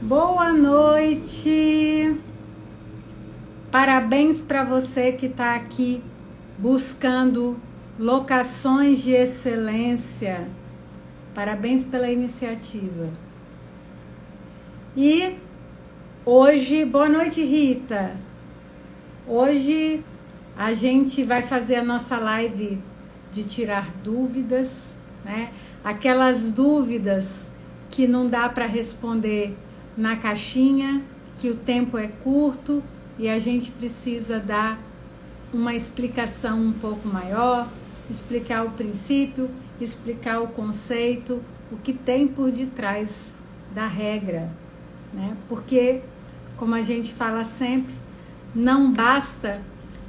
Boa noite! Parabéns para você que está aqui buscando locações de excelência. Parabéns pela iniciativa. E hoje, boa noite, Rita. Hoje a gente vai fazer a nossa live de tirar dúvidas, né? Aquelas dúvidas que não dá para responder na caixinha, que o tempo é curto e a gente precisa dar uma explicação um pouco maior, explicar o princípio, explicar o conceito, o que tem por detrás da regra, né? Porque, como a gente fala sempre, não basta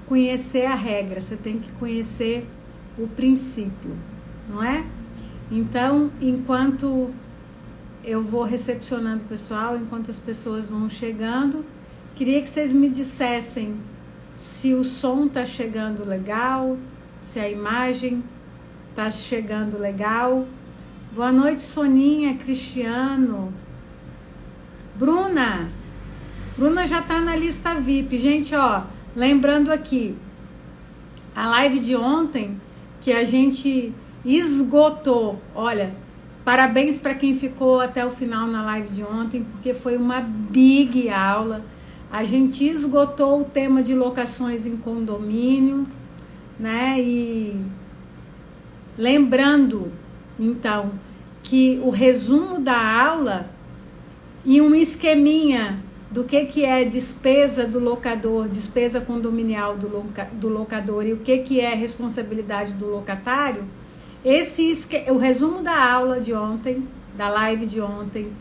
conhecer a regra, você tem que conhecer o princípio, não é? Então, enquanto eu vou recepcionando o pessoal, enquanto as pessoas vão chegando, queria que vocês me dissessem se o som está chegando legal, se a imagem está chegando legal. Boa noite, Soninha, Cristiano. Bruna já está na lista VIP. Gente, ó, lembrando aqui, a live de ontem que a gente esgotou, olha, parabéns para quem ficou até o final na live de ontem, porque foi uma big aula. A gente esgotou o tema de locações em condomínio, né? E lembrando, então, que o resumo da aula e um esqueminha do que é despesa do locador, despesa condominial do locador e o que é responsabilidade do locatário. O resumo da aula de ontem, da live de ontem,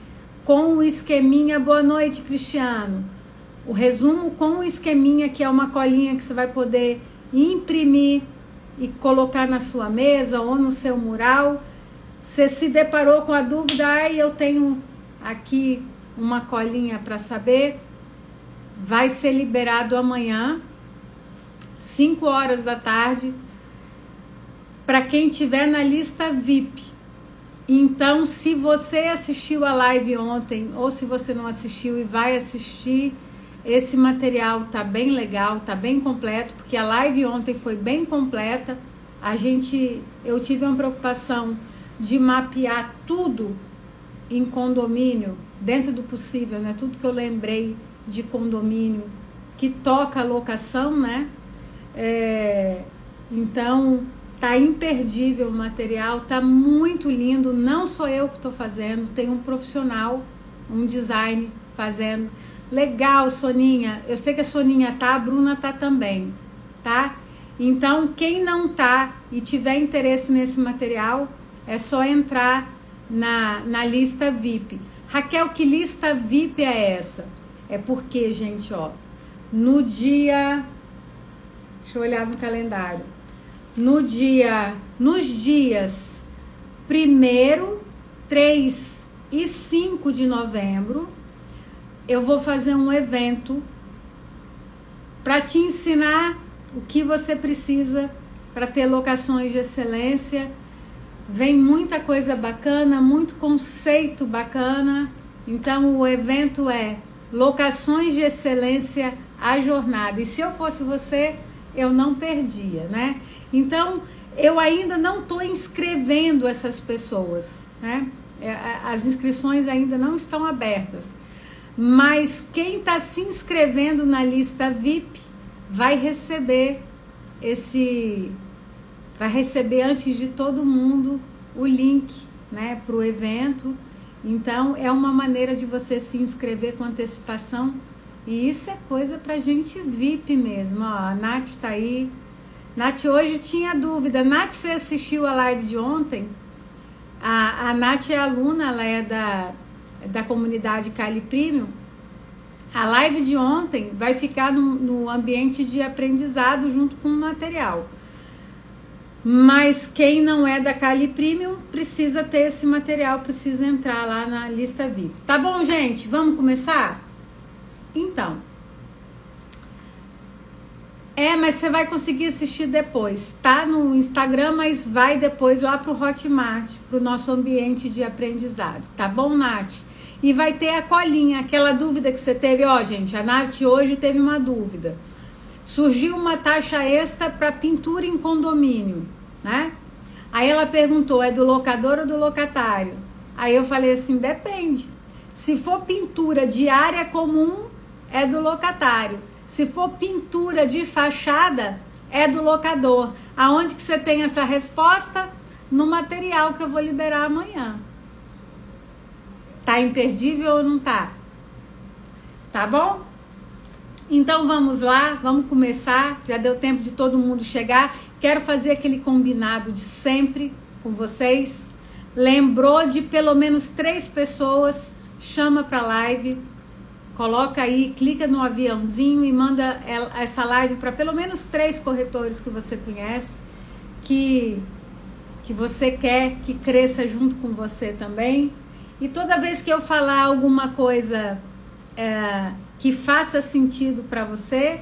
com o esqueminha, boa noite, Cristiano. O resumo com o esqueminha, que é uma colinha que você vai poder imprimir e colocar na sua mesa ou no seu mural. Você se deparou com a dúvida, eu tenho aqui uma colinha para saber, vai ser liberado amanhã, 5 horas da tarde, para quem tiver na lista VIP. Então, se você assistiu a live ontem, ou se você não assistiu e vai assistir, esse material tá bem legal, tá bem completo, porque a live ontem foi bem completa. Eu tive uma preocupação de mapear tudo em condomínio, dentro do possível, né? Tudo que eu lembrei de condomínio que toca a locação, né? Então, tá imperdível o material, tá muito lindo. Não sou eu que estou fazendo, tem um profissional, um design fazendo. Legal, Soninha. Eu sei que a Soninha tá, a Bruna tá também, tá? Então, quem não tá e tiver interesse nesse material, é só entrar na lista VIP. Raquel, que lista VIP é essa? É porque, gente, ó, nos dias 1º, 3 e 5 de novembro, eu vou fazer um evento para te ensinar o que você precisa para ter locações de excelência. Vem muita coisa bacana, muito conceito bacana. Então, o evento é Locações de Excelência à Jornada. E se eu fosse você, eu não perdia, né? Então, eu ainda não estou inscrevendo essas pessoas, né? As inscrições ainda não estão abertas. Mas quem está se inscrevendo na lista VIP vai receber antes de todo mundo o link, né, para o evento. Então, é uma maneira de você se inscrever com antecipação. E isso é coisa para gente VIP mesmo. Ó, a Nath está aí. Nath, hoje tinha dúvida. Nath, você assistiu a live de ontem? A Nath é aluna, ela é da comunidade Cali Premium. A live de ontem vai ficar no ambiente de aprendizado junto com o material. Mas quem não é da Cali Premium precisa ter esse material, precisa entrar lá na lista VIP. Tá bom, gente? Vamos começar? Então. Mas você vai conseguir assistir depois. Tá no Instagram, mas vai depois lá pro Hotmart, pro nosso ambiente de aprendizado. Tá bom, Nath? e vai ter a colinha, aquela dúvida que você teve. Ó, gente, a Nath hoje teve uma dúvida. Surgiu uma taxa extra para pintura em condomínio, né? Aí ela perguntou, é do locador ou do locatário? Aí eu falei assim, depende. Se for pintura de área comum, é do locatário. Se for pintura de fachada, é do locador. Aonde que você tem essa resposta? No material que eu vou liberar amanhã. Tá imperdível ou não tá? Tá bom? Então vamos lá, vamos começar. Já deu tempo de todo mundo chegar. Quero fazer aquele combinado de sempre com vocês. Lembrou de pelo menos 3 pessoas, chama para live. Coloca aí, clica no aviãozinho e manda essa live para pelo menos 3 corretores que você conhece, que você quer que cresça junto com você também. E toda vez que eu falar alguma coisa que faça sentido para você,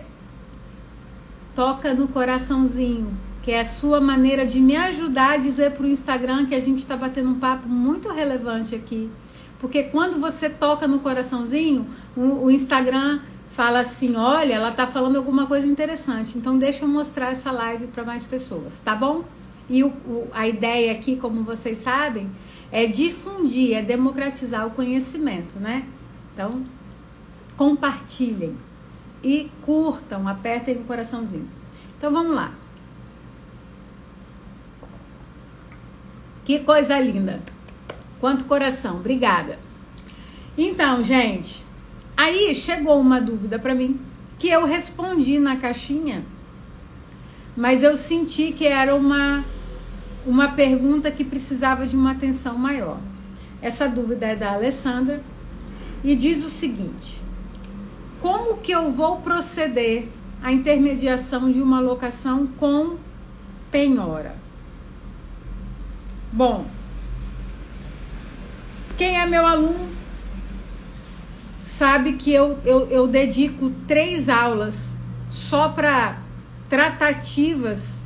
toca no coraçãozinho, que é a sua maneira de me ajudar a dizer para o Instagram que a gente está batendo um papo muito relevante aqui. Porque quando você toca no coraçãozinho, o Instagram fala assim, olha, ela está falando alguma coisa interessante, então deixa eu mostrar essa live para mais pessoas, tá bom? E a ideia aqui, como vocês sabem, é difundir, é democratizar o conhecimento, né? Então, compartilhem e curtam, apertem o coraçãozinho. Então, vamos lá. Que coisa linda. Quanto coração. Obrigada. Então, gente, aí chegou uma dúvida para mim, que eu respondi na caixinha, mas eu senti que era uma pergunta que precisava de uma atenção maior. Essa dúvida é da Alessandra e diz o seguinte: como que eu vou proceder à intermediação de uma locação com penhora? Bom, quem é meu aluno sabe que eu dedico 3 aulas só para tratativas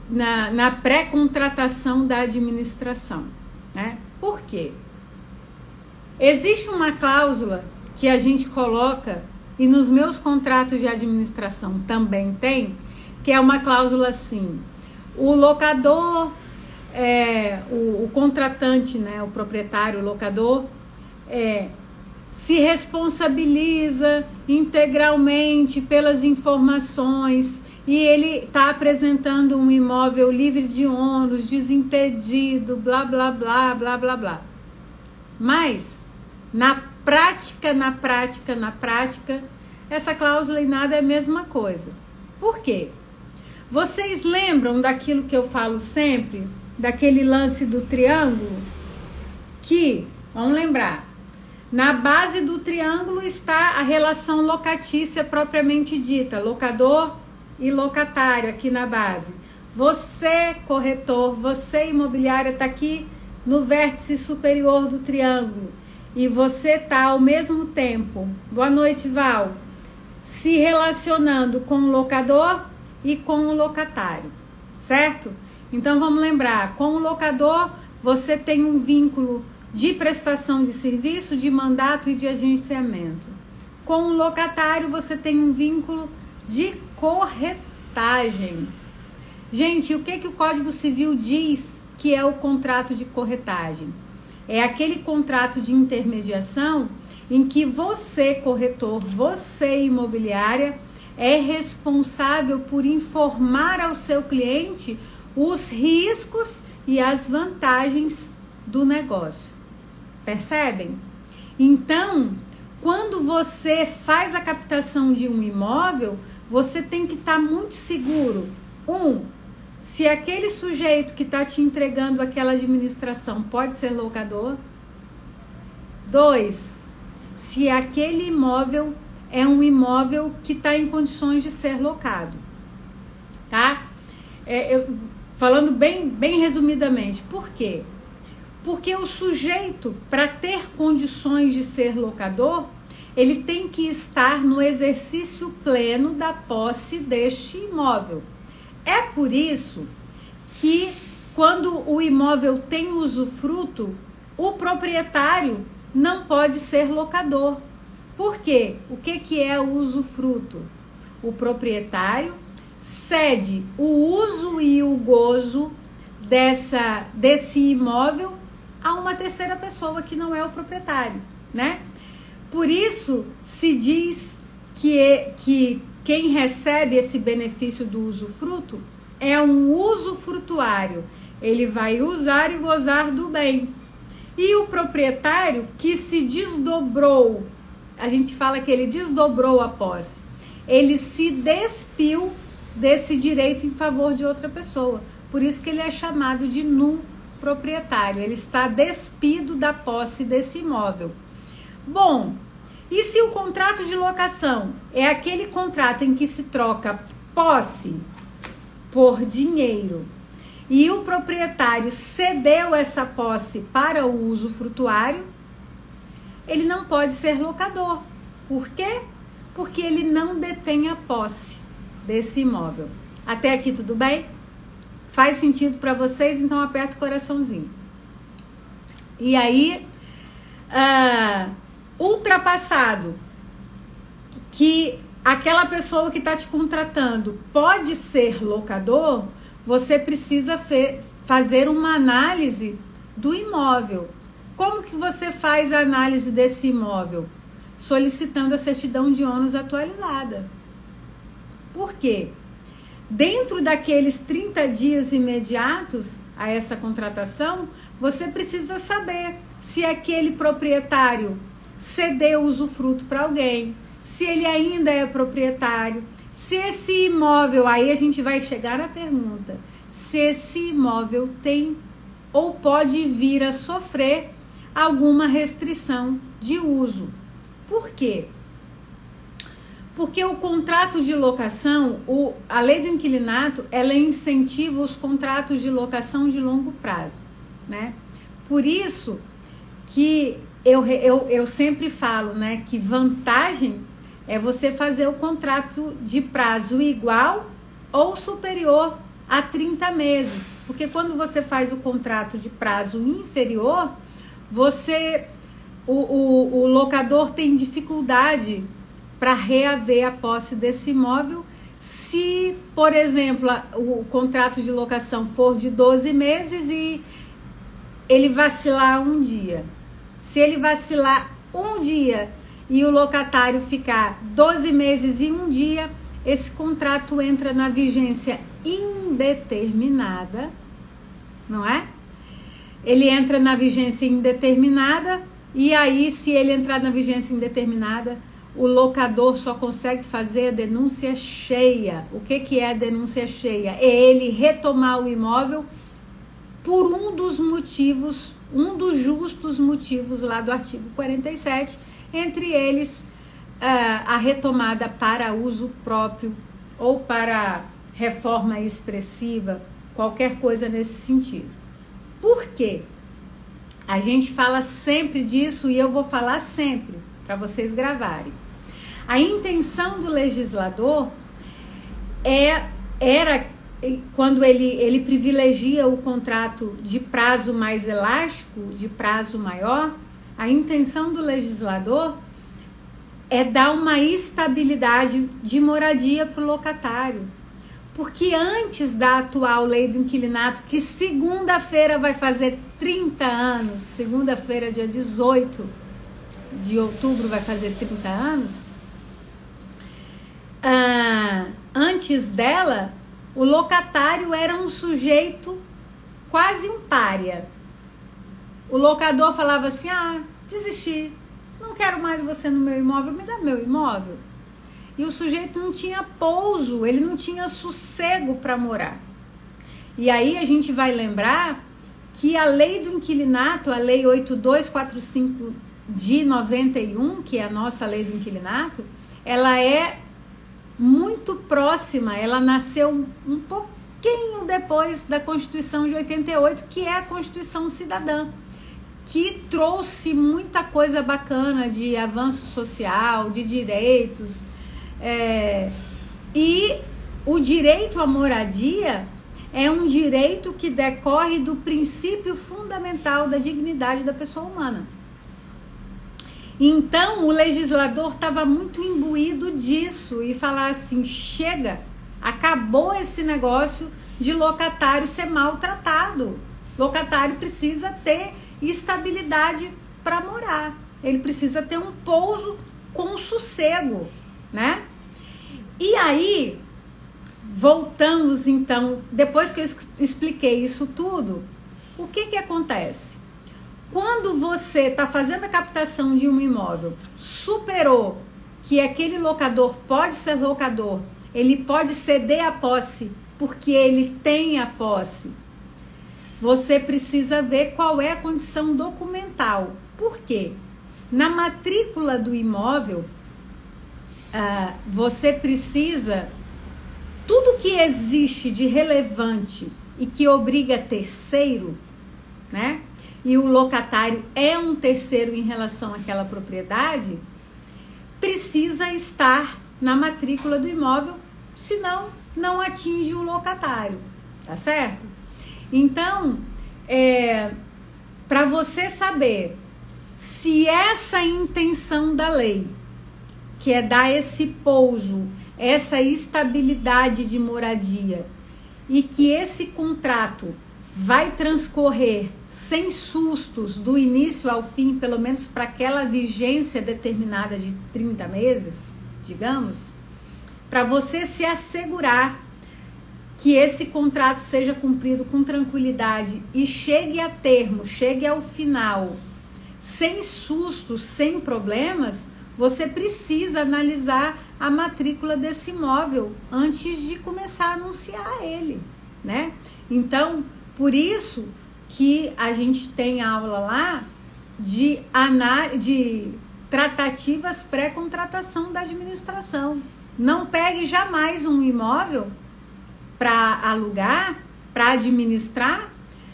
na pré-contratação da administração, né? Por quê? Existe uma cláusula que a gente coloca, e nos meus contratos de administração também tem, que é uma cláusula assim: o locador, o contratante, né, o proprietário, o locador, se responsabiliza integralmente pelas informações e ele está apresentando um imóvel livre de ônus, desimpedido, blá, blá, blá, blá, blá, blá. Mas, na prática, essa cláusula em nada é a mesma coisa. Por quê? Vocês lembram daquilo que eu falo sempre, daquele lance do triângulo? Que, vamos lembrar, na base do triângulo está a relação locatícia propriamente dita, locador e locatário aqui na base. Você, corretor, você, imobiliária, está aqui no vértice superior do triângulo. E você está ao mesmo tempo, boa noite, Val, se relacionando com o locador e com o locatário, certo? Então vamos lembrar, com o locador você tem um vínculo de prestação de serviço, de mandato e de agenciamento. Com o locatário você tem um vínculo de corretagem. Gente, o que o Código Civil diz que é o contrato de corretagem? É aquele contrato de intermediação em que você, corretor, você, imobiliária, é responsável por informar ao seu cliente os riscos e as vantagens do negócio. Percebem? Então, quando você faz a captação de um imóvel, você tem que estar muito seguro. Se aquele sujeito que está te entregando aquela administração pode ser locador. 2, se aquele imóvel é um imóvel que está em condições de ser locado. Tá? Falando bem resumidamente. Por quê? Porque o sujeito, para ter condições de ser locador, ele tem que estar no exercício pleno da posse deste imóvel. É por isso que, quando o imóvel tem usufruto, o proprietário não pode ser locador. Por quê? O que é o usufruto? O proprietário cede o uso e o gozo desse imóvel a uma terceira pessoa que não é o proprietário, né? Por isso se diz que quem recebe esse benefício do usufruto é um usufrutuário. Ele vai usar e gozar do bem. E o proprietário que se desdobrou, a gente fala que ele desdobrou a posse, ele se despiu desse direito em favor de outra pessoa. Por isso que ele é chamado de num proprietário. Ele está despido da posse desse imóvel. Bom, e se o contrato de locação é aquele contrato em que se troca posse por dinheiro e o proprietário cedeu essa posse para o usufrutuário, ele não pode ser locador. Por quê? Porque ele não detém a posse desse imóvel. Até aqui tudo bem? Faz sentido para vocês? Então aperta o coraçãozinho. E aí, ultrapassado que aquela pessoa que está te contratando pode ser locador, você precisa fazer uma análise do imóvel. Como que você faz a análise desse imóvel? Solicitando a certidão de ônus atualizada. Por quê? Dentro daqueles 30 dias imediatos a essa contratação, você precisa saber se aquele proprietário cedeu o usufruto para alguém, se ele ainda é proprietário, se esse imóvel, aí a gente vai chegar na pergunta, se esse imóvel tem ou pode vir a sofrer alguma restrição de uso. Por quê? Porque o contrato de locação, a lei do inquilinato, ela incentiva os contratos de locação de longo prazo, né? Por isso que eu sempre falo, né, que vantagem é você fazer o contrato de prazo igual ou superior a 30 meses. Porque quando você faz o contrato de prazo inferior, o locador tem dificuldade para reaver a posse desse imóvel se, por exemplo, o contrato de locação for de 12 meses e ele vacilar um dia. Se ele vacilar um dia e o locatário ficar 12 meses e um dia, esse contrato entra na vigência indeterminada, não é? Ele entra na vigência indeterminada e aí, se ele entrar na vigência indeterminada, o locador só consegue fazer a denúncia cheia. O que é a denúncia cheia? É ele retomar o imóvel por um dos motivos, um dos justos motivos lá do artigo 47, entre eles a retomada para uso próprio ou para reforma expressiva, qualquer coisa nesse sentido. Por quê? A gente fala sempre disso e eu vou falar sempre, para vocês gravarem. A intenção do legislador era, quando ele privilegia o contrato de prazo mais elástico, de prazo maior, a intenção do legislador é dar uma estabilidade de moradia para o locatário. Porque antes da atual lei do inquilinato, que segunda-feira vai fazer 30 anos, segunda-feira, dia 18 de outubro, vai fazer 30 anos, antes dela, o locatário era um sujeito quase um pária. O locador falava assim, desisti, não quero mais você no meu imóvel, me dá meu imóvel. E o sujeito não tinha pouso, ele não tinha sossego para morar. E aí a gente vai lembrar que a lei do inquilinato, a lei 8245 de 91, que é a nossa lei do inquilinato, ela é muito próxima, ela nasceu um pouquinho depois da Constituição de 88, que é a Constituição Cidadã, que trouxe muita coisa bacana de avanço social, de direitos, e o direito à moradia é um direito que decorre do princípio fundamental da dignidade da pessoa humana. Então, o legislador estava muito imbuído disso e falar assim, chega, acabou esse negócio de locatário ser maltratado. Locatário precisa ter estabilidade para morar. Ele precisa ter um pouso com sossego, né? E aí, voltamos então, depois que eu expliquei isso tudo, o que acontece? Quando você está fazendo a captação de um imóvel, superou que aquele locador pode ser locador, ele pode ceder a posse porque ele tem a posse, você precisa ver qual é a condição documental. Por quê? Na matrícula do imóvel, você precisa, tudo que existe de relevante e que obriga terceiro, né? E o locatário é um terceiro em relação àquela propriedade, precisa estar na matrícula do imóvel, senão não atinge o locatário, tá certo? Então, para você saber se essa intenção da lei, que é dar esse pouso, essa estabilidade de moradia, e que esse contrato vai transcorrer sem sustos do início ao fim, pelo menos para aquela vigência determinada de 30 meses, digamos, para você se assegurar que esse contrato seja cumprido com tranquilidade e chegue a termo, chegue ao final, sem sustos, sem problemas, você precisa analisar a matrícula desse imóvel antes de começar a anunciar ele, né? Então, por isso que a gente tem aula lá de tratativas pré-contratação da administração. Não pegue jamais um imóvel para alugar, para administrar,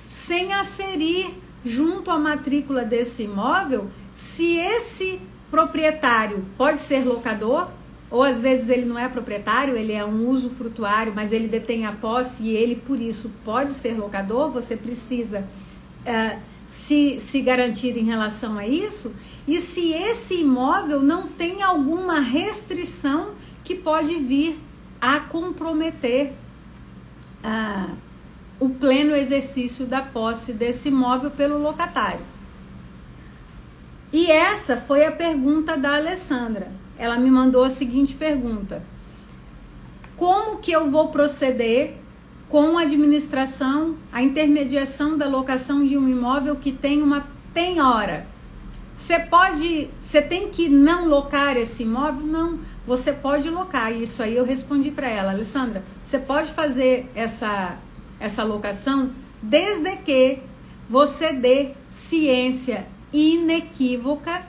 sem aferir junto à matrícula desse imóvel se esse proprietário pode ser locador, ou às vezes ele não é proprietário, ele é um usufrutuário, mas ele detém a posse e ele, por isso, pode ser locador. Você precisa se garantir em relação a isso. E se esse imóvel não tem alguma restrição que pode vir a comprometer o pleno exercício da posse desse imóvel pelo locatário. E essa foi a pergunta da Alessandra. Ela me mandou a seguinte pergunta: como que eu vou proceder com a administração, a intermediação da locação de um imóvel que tem uma penhora? Você tem que não locar esse imóvel? Não, você pode locar. Isso aí eu respondi para ela: Alessandra, você pode fazer essa locação desde que você dê ciência inequívoca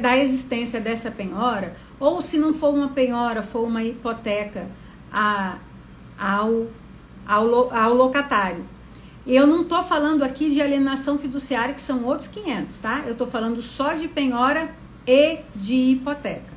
da existência dessa penhora, ou se não for uma penhora, for uma hipoteca ao locatário. Eu não estou falando aqui de alienação fiduciária, que são outros 500, tá? Eu estou falando só de penhora e de hipoteca.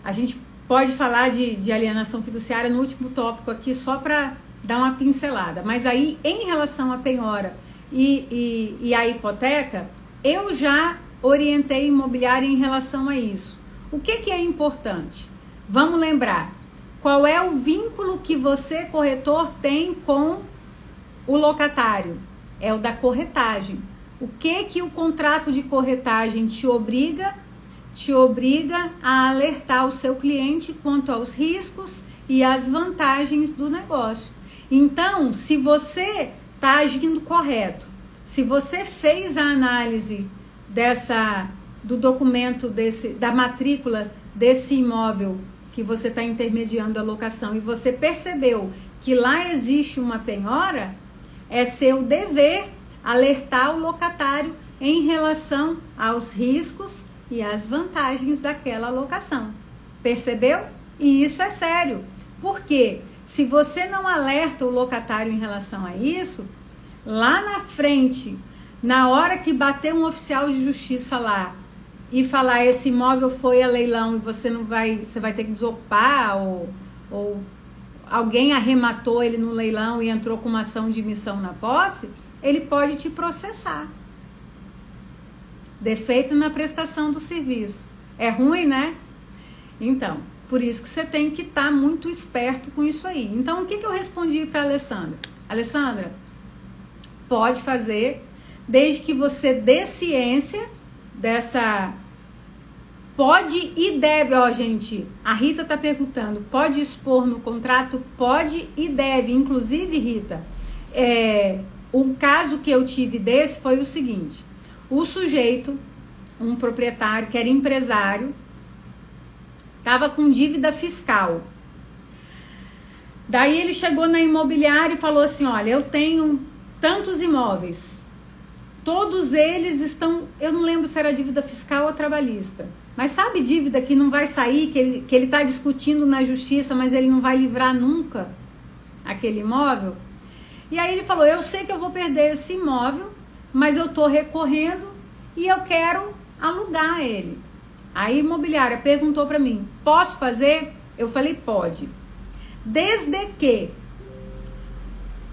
A gente pode falar de alienação fiduciária no último tópico aqui, só para dar uma pincelada. Mas aí, em relação à penhora e à hipoteca, eu já orientei imobiliária em relação a isso. O que é importante? Vamos lembrar, qual é o vínculo que você, corretor, tem com o locatário? É o da corretagem. O que o contrato de corretagem te obriga? Te obriga a alertar o seu cliente quanto aos riscos e às vantagens do negócio. Então, se você está agindo correto, se você fez a análise do documento da matrícula desse imóvel que você está intermediando a locação e você percebeu que lá existe uma penhora, é seu dever alertar o locatário em relação aos riscos e às vantagens daquela locação. Percebeu? E isso é sério. Por quê? Se você não alerta o locatário em relação a isso, lá na frente, na hora que bater um oficial de justiça lá e falar esse imóvel foi a leilão e você vai ter que desocupar ou alguém arrematou ele no leilão e entrou com uma ação de missão na posse, ele pode te processar. Defeito na prestação do serviço. É ruim, né? Então, por isso que você tem que estar muito esperto com isso aí. Então, o que eu respondi para a Alessandra? Alessandra, pode fazer, desde que você dê ciência dessa... Pode e deve, ó, gente, a Rita tá perguntando, pode expor no contrato? Pode e deve. Inclusive, Rita, um caso que eu tive desse foi o seguinte: o sujeito, um proprietário que era empresário, estava com dívida fiscal. Daí ele chegou na imobiliária e falou assim, olha, eu tenho tantos imóveis, todos eles estão, eu não lembro se era dívida fiscal ou trabalhista, mas sabe dívida que não vai sair, que ele está discutindo na justiça, mas ele não vai livrar nunca aquele imóvel? E aí ele falou, eu sei que eu vou perder esse imóvel, mas eu estou recorrendo e eu quero alugar ele. Aí a imobiliária perguntou para mim, posso fazer? Eu falei, pode. Desde que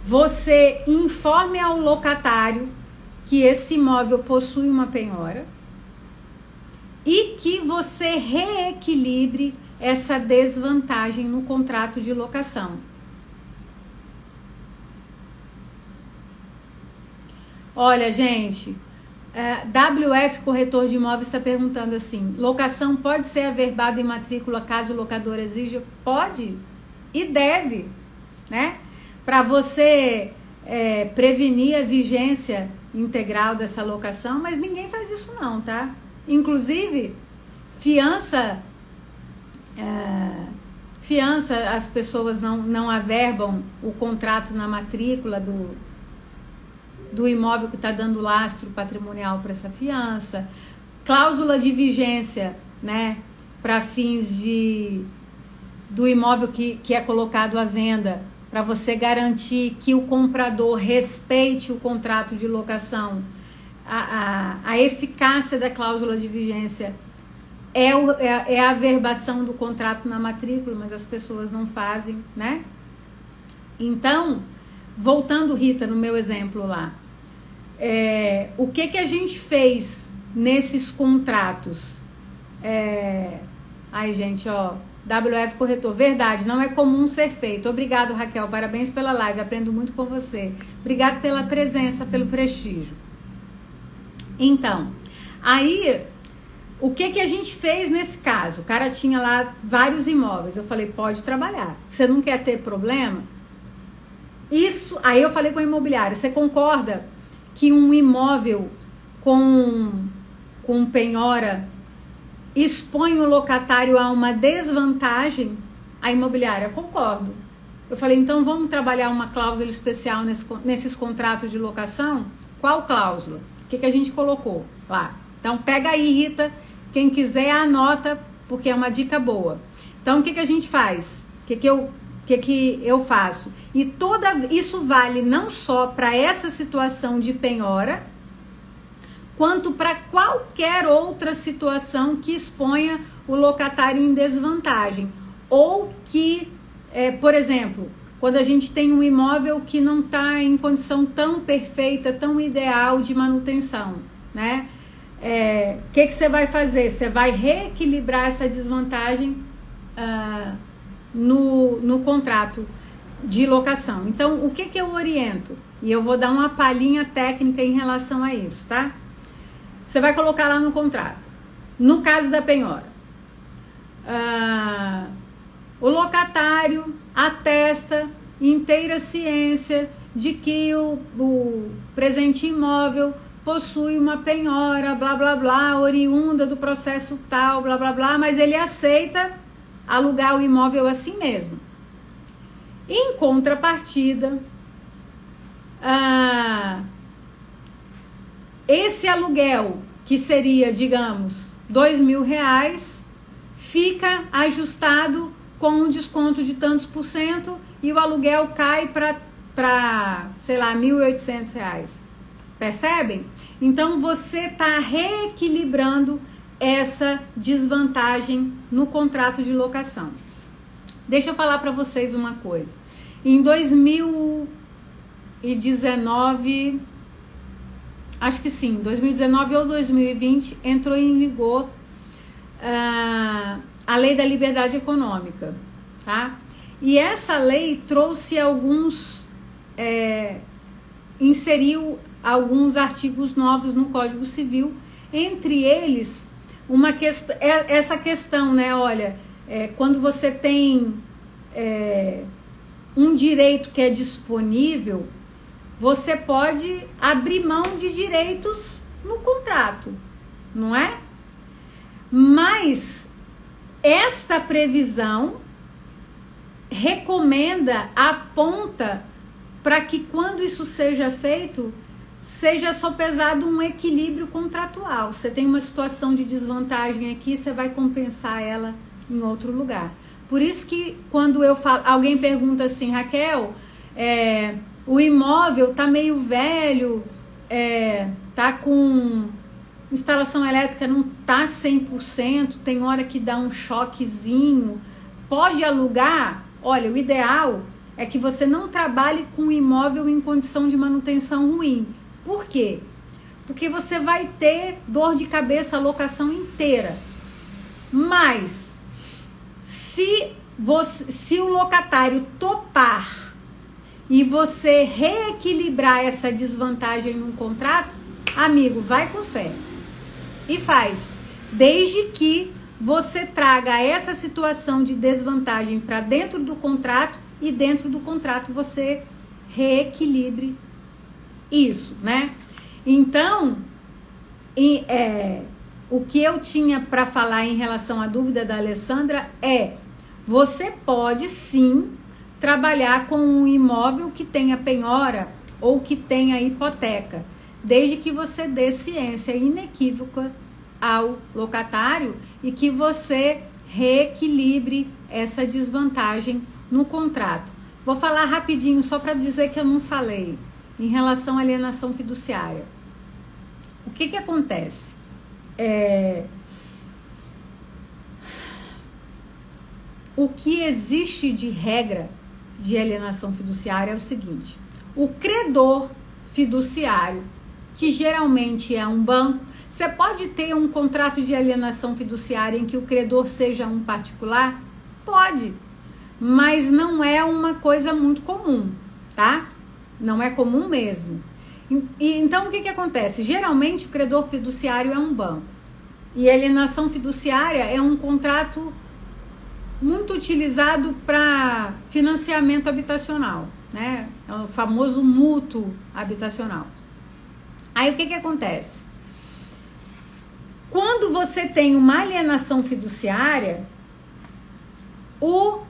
você informe ao locatário que esse imóvel possui uma penhora e que você reequilibre essa desvantagem no contrato de locação. Olha, gente, WF Corretor de Imóveis está perguntando assim, locação pode ser averbada em matrícula caso o locador exija? Pode e deve, né? Para você prevenir a vigência integral dessa locação, mas ninguém faz isso não, tá? Inclusive, fiança, as pessoas não averbam o contrato na matrícula do imóvel que está dando lastro patrimonial para essa fiança, cláusula de vigência, né, para fins do imóvel que é colocado à venda, para você garantir que o comprador respeite o contrato de locação. A eficácia da cláusula de vigência é a averbação do contrato na matrícula, mas as pessoas não fazem, né? Então, voltando, Rita, no meu exemplo lá, o que a gente fez nesses contratos? Ai, gente, ó, WF Corretor, verdade, não é comum ser feito. Obrigado, Raquel, parabéns pela live, aprendo muito com você. Obrigado pela presença, pelo prestígio. Então, aí, o que a gente fez nesse caso? O cara tinha lá vários imóveis. Eu falei, pode trabalhar. Você não quer ter problema? Isso, aí eu falei com a imobiliária, você concorda que um imóvel com penhora expõe o locatário a uma desvantagem? A imobiliária, concordo. Eu falei, então vamos trabalhar uma cláusula especial nesses contratos de locação? Qual cláusula? O que a gente colocou lá? Então pega aí, Rita, quem quiser anota, porque é uma dica boa. Então o que a gente faz? O que eu faço? E isso vale não só para essa situação de penhora, quanto para qualquer outra situação que exponha o locatário em desvantagem. Ou que, por exemplo, quando a gente tem um imóvel que não está em condição tão perfeita, tão ideal de manutenção, né? O que você vai fazer? Você vai reequilibrar essa desvantagem no contrato de locação. Então, o que eu oriento? E eu vou dar uma palhinha técnica em relação a isso, tá? Você vai colocar lá no contrato. No caso da penhora, o locatário atesta inteira ciência de que o presente imóvel possui uma penhora, blá, blá, blá, oriunda do processo tal, blá, blá, blá, mas ele aceita alugar o imóvel assim mesmo. Em contrapartida, esse aluguel, que seria, digamos, R$2.000, fica ajustado com um desconto de tantos % e o aluguel cai para, sei lá, R$1.800. Percebem? Então, você está reequilibrando essa desvantagem no contrato de locação. Deixa eu falar para vocês uma coisa. Em 2019, acho que sim, 2019 ou 2020, entrou em vigor a Lei da Liberdade Econômica, tá? E essa lei trouxe inseriu alguns artigos novos no Código Civil, entre eles essa questão, né? Olha, quando você tem um direito que é disponível, você pode abrir mão de direitos no contrato, não é? Mas essa previsão aponta para que quando isso seja feito, seja sopesado um equilíbrio contratual. Você tem uma situação de desvantagem aqui, você vai compensar ela em outro lugar. Por isso que quando alguém pergunta assim, Raquel, o imóvel está meio velho, está com instalação elétrica, não está 100%, tem hora que dá um choquezinho, pode alugar? Olha, o ideal é que você não trabalhe com o imóvel em condição de manutenção ruim. Por quê? Porque você vai ter dor de cabeça a locação inteira. Mas, se o locatário topar e você reequilibrar essa desvantagem no contrato, amigo, vai com fé e faz. Desde que você traga essa situação de desvantagem para dentro do contrato e dentro do contrato você reequilibre isso, né? Então, o que eu tinha para falar em relação à dúvida da Alessandra você pode sim trabalhar com um imóvel que tenha penhora ou que tenha hipoteca, desde que você dê ciência inequívoca ao locatário e que você reequilibre essa desvantagem no contrato. Vou falar rapidinho só para dizer que eu não falei em relação à alienação fiduciária. O que acontece? O que existe de regra de alienação fiduciária é o seguinte: o credor fiduciário, que geralmente é um banco, você pode ter um contrato de alienação fiduciária em que o credor seja um particular? Pode, mas não é uma coisa muito comum, tá? Não é comum mesmo. Então, o que acontece? Geralmente, o credor fiduciário é um banco. E a alienação fiduciária é um contrato muito utilizado para financiamento habitacional, né? É o famoso mútuo habitacional. Aí, o que acontece? Quando você tem uma alienação fiduciária, o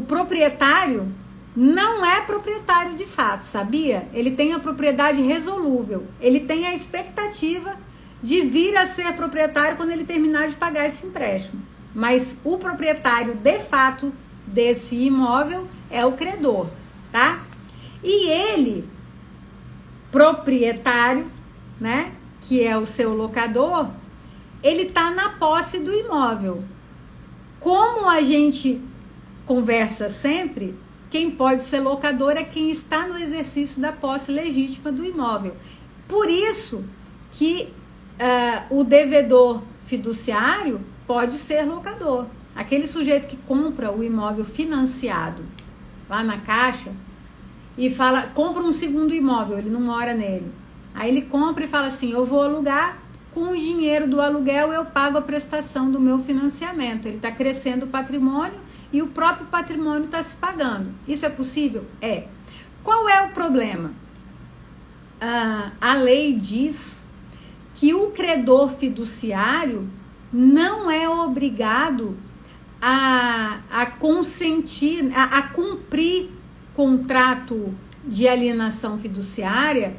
proprietário não é proprietário de fato, sabia? Ele tem a propriedade resolúvel, ele tem a expectativa de vir a ser proprietário quando ele terminar de pagar esse empréstimo. Mas o proprietário de fato desse imóvel é o credor, tá? E ele, proprietário, né, que é o seu locador, ele está na posse do imóvel. Como a gente conversa sempre, quem pode ser locador é quem está no exercício da posse legítima do imóvel. Por isso que o devedor fiduciário pode ser locador. Aquele sujeito que compra o imóvel financiado lá na Caixa e compra um segundo imóvel, ele não mora nele. Aí ele compra e fala assim: eu vou alugar, com o dinheiro do aluguel eu pago a prestação do meu financiamento. Ele está crescendo o patrimônio e o próprio patrimônio está se pagando. Isso é possível? É. Qual é o problema? A lei diz que o credor fiduciário não é obrigado a consentir, a cumprir contrato de alienação fiduciária.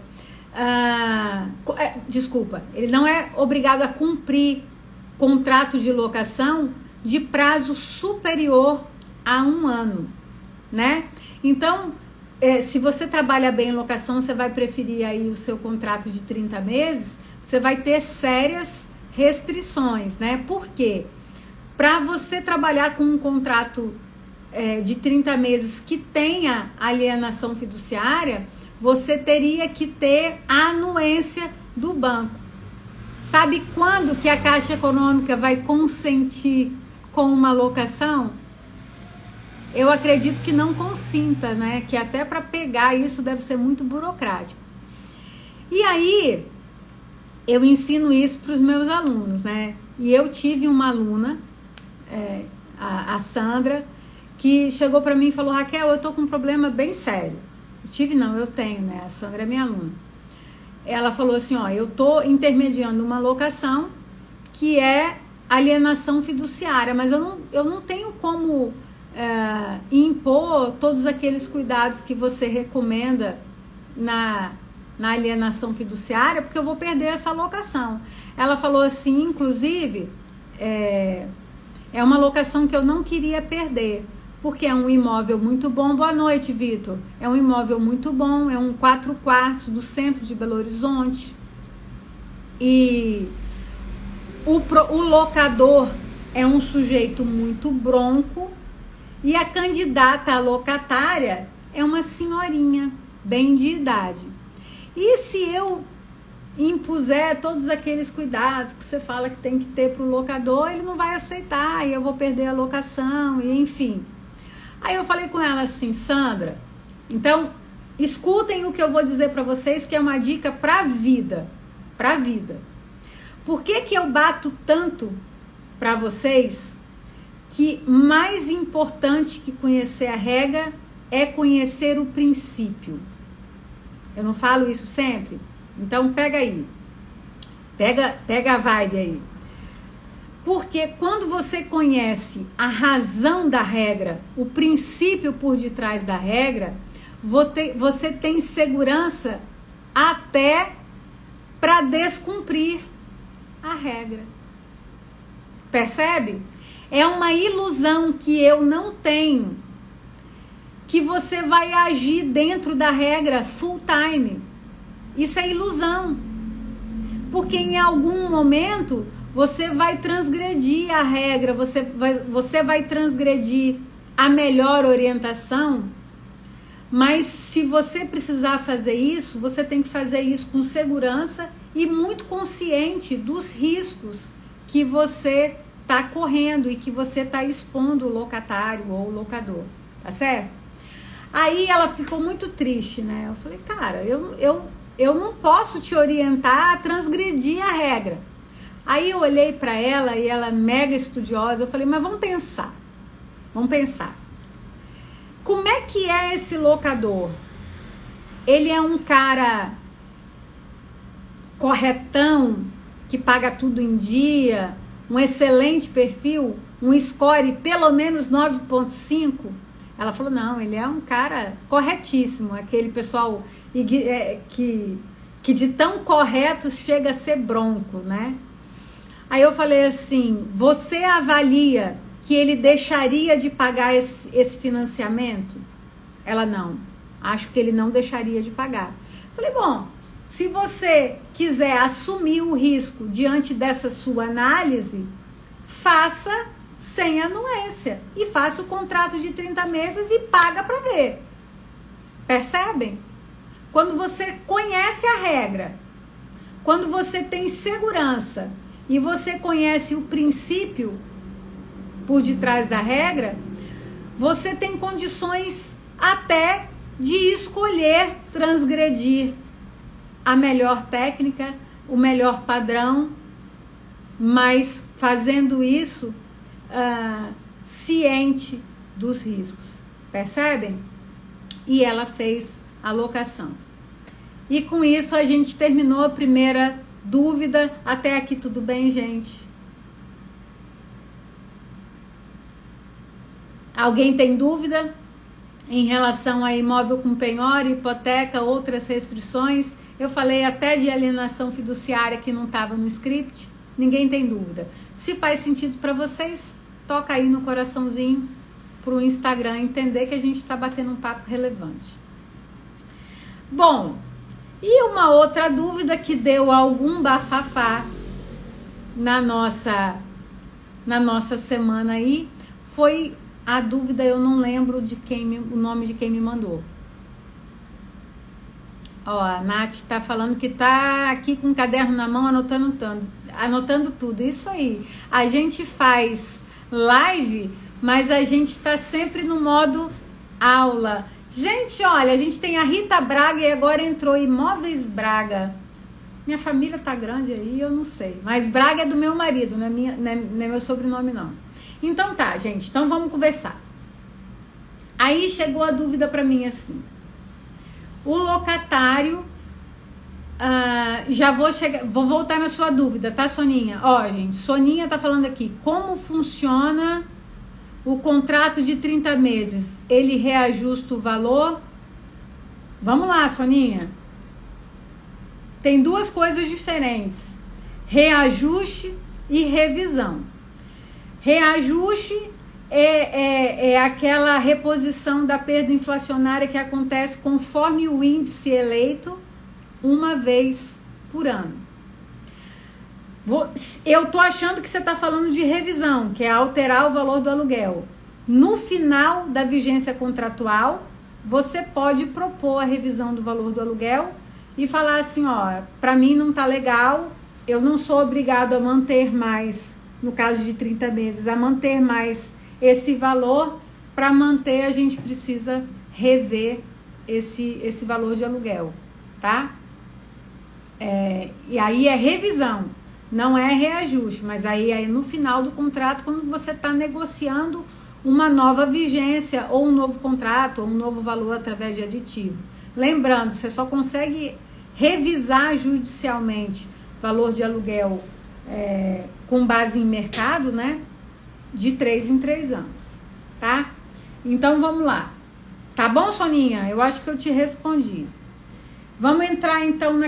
Ele não é obrigado a cumprir contrato de locação de prazo superior a 1 ano, né? Então, se você trabalha bem em locação, você vai preferir aí o seu contrato de 30 meses, você vai ter sérias restrições, né? Por quê? Para você trabalhar com um contrato de 30 meses que tenha alienação fiduciária, você teria que ter a anuência do banco. Sabe quando que a Caixa Econômica vai consentir com uma locação? Eu acredito que não consinta, né? Que até para pegar isso deve ser muito burocrático. E aí, eu ensino isso para os meus alunos, né? E eu tive uma aluna, a Sandra, que chegou para mim e falou: Raquel, eu tô com um problema bem sério. Eu tenho, né? A Sandra é minha aluna. Ela falou assim, ó, eu tô intermediando uma locação que é alienação fiduciária, mas eu não tenho como impor todos aqueles cuidados que você recomenda na alienação fiduciária, porque eu vou perder essa locação. Ela falou assim, inclusive, é uma locação que eu não queria perder, porque é um imóvel muito bom. Boa noite, Vitor. É um imóvel muito bom, é um 4 quartos do centro de Belo Horizonte. E o locador é um sujeito muito bronco e a candidata a locatária é uma senhorinha, bem de idade. E se eu impuser todos aqueles cuidados que você fala que tem que ter para o locador, ele não vai aceitar e eu vou perder a locação, e enfim. Aí eu falei com ela assim, Sandra, então escutem o que eu vou dizer para vocês, que é uma dica para a vida. Para a vida. Por que eu bato tanto para vocês que mais importante que conhecer a regra é conhecer o princípio? Eu não falo isso sempre? Então pega aí. Pega a vibe aí. Porque quando você conhece a razão da regra, o princípio por detrás da regra, você tem segurança até para descumprir a regra. Percebe? É uma ilusão que eu não tenho, que você vai agir dentro da regra full time. Isso é ilusão. Porque em algum momento você vai transgredir a regra, você vai transgredir a melhor orientação, mas se você precisar fazer isso, você tem que fazer isso com segurança e muito consciente dos riscos que você está correndo e que você está expondo o locatário ou o locador, tá certo? Aí ela ficou muito triste, né? Eu falei, cara, eu não posso te orientar a transgredir a regra. Aí eu olhei para ela e ela mega estudiosa, eu falei, mas vamos pensar. Como é que é esse locador? Ele é um cara corretão, que paga tudo em dia, um excelente perfil, um score pelo menos 9.5? Ela falou, não, ele é um cara corretíssimo, aquele pessoal que de tão correto chega a ser bronco, né? Aí eu falei assim, você avalia que ele deixaria de pagar esse financiamento? Ela, não, acho que ele não deixaria de pagar. Falei, bom, se você quiser assumir o risco diante dessa sua análise, faça sem anuência e faça o contrato de 30 meses e paga para ver. Percebem? Quando você conhece a regra, quando você tem segurança e você conhece o princípio por detrás da regra, você tem condições até de escolher transgredir a melhor técnica, o melhor padrão, mas fazendo isso ciente dos riscos. Percebem? E ela fez a locação. E com isso a gente terminou a primeira dúvida. Até aqui tudo bem, gente? Alguém tem dúvida em relação a imóvel com penhora, hipoteca, outras restrições? Eu falei até de alienação fiduciária que não estava no script. Ninguém tem dúvida. Se faz sentido para vocês, toca aí no coraçãozinho para o Instagram entender que a gente está batendo um papo relevante. Bom, e uma outra dúvida que deu algum bafafá na nossa semana aí foi a dúvida, eu não lembro o nome de quem me mandou. Ó, a Nath tá falando que tá aqui com o caderno na mão, anotando tudo. Isso aí. A gente faz live, mas a gente tá sempre no modo aula. Gente, olha, a gente tem a Rita Braga e agora entrou Imóveis Braga. Minha família tá grande aí, eu não sei. Mas Braga é do meu marido, não é meu sobrenome, não. Então tá, gente. Então vamos conversar. Aí chegou a dúvida pra mim assim. O locatário, vou voltar na sua dúvida, tá, Soninha? Ó, gente, Soninha tá falando aqui, como funciona o contrato de 30 meses? Ele reajusta o valor? Vamos lá, Soninha. Tem duas coisas diferentes, reajuste e revisão. Reajuste é aquela reposição da perda inflacionária que acontece conforme o índice eleito uma vez por ano. Eu tô achando que você está falando de revisão, que é alterar o valor do aluguel. No final da vigência contratual, você pode propor a revisão do valor do aluguel e falar assim, ó, para mim não tá legal, eu não sou obrigado a manter mais, no caso de 30 meses, a manter mais esse valor. Para manter, a gente precisa rever esse valor de aluguel, tá? E aí é revisão, não é reajuste, mas aí é no final do contrato, quando você está negociando uma nova vigência, ou um novo contrato, ou um novo valor através de aditivo. Lembrando, você só consegue revisar judicialmente valor de aluguel com base em mercado, né? De 3 em 3 anos, tá? Então vamos lá. Tá bom, Soninha? Eu acho que eu te respondi. Vamos entrar então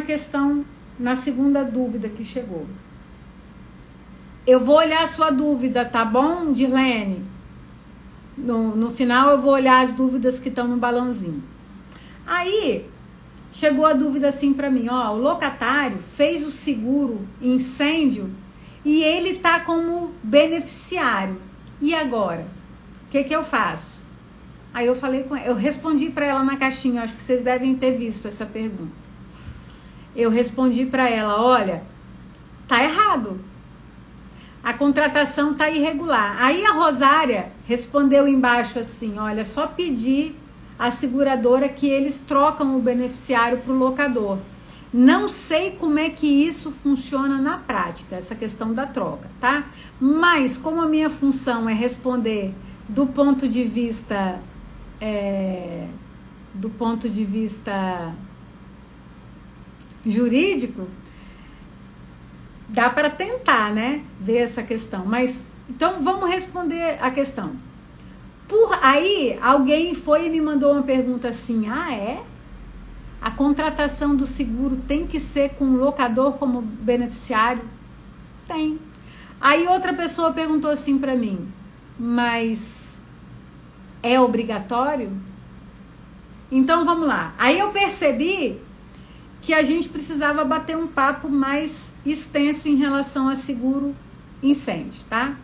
na segunda dúvida que chegou. Eu vou olhar a sua dúvida, tá bom, Dirlene? No final eu vou olhar as dúvidas que estão no balãozinho. Aí chegou a dúvida assim para mim, ó, o locatário fez o seguro incêndio e ele tá como beneficiário. E agora? O que eu faço? Aí eu falei com ela, eu respondi para ela na caixinha, acho que vocês devem ter visto essa pergunta. Eu respondi para ela, olha, tá errado. A contratação tá irregular. Aí a Rosária respondeu embaixo assim, olha, só pedir à seguradora que eles trocam o beneficiário pro locador. Não sei como é que isso funciona na prática, essa questão da troca, tá? Mas como a minha função é responder do ponto de vista jurídico, dá para tentar, né, ver essa questão. Mas então vamos responder a questão. Aí alguém foi e me mandou uma pergunta assim: a contratação do seguro tem que ser com o locador como beneficiário? Tem. Aí outra pessoa perguntou assim para mim, mas é obrigatório? Então vamos lá. Aí eu percebi que a gente precisava bater um papo mais extenso em relação a seguro incêndio, tá?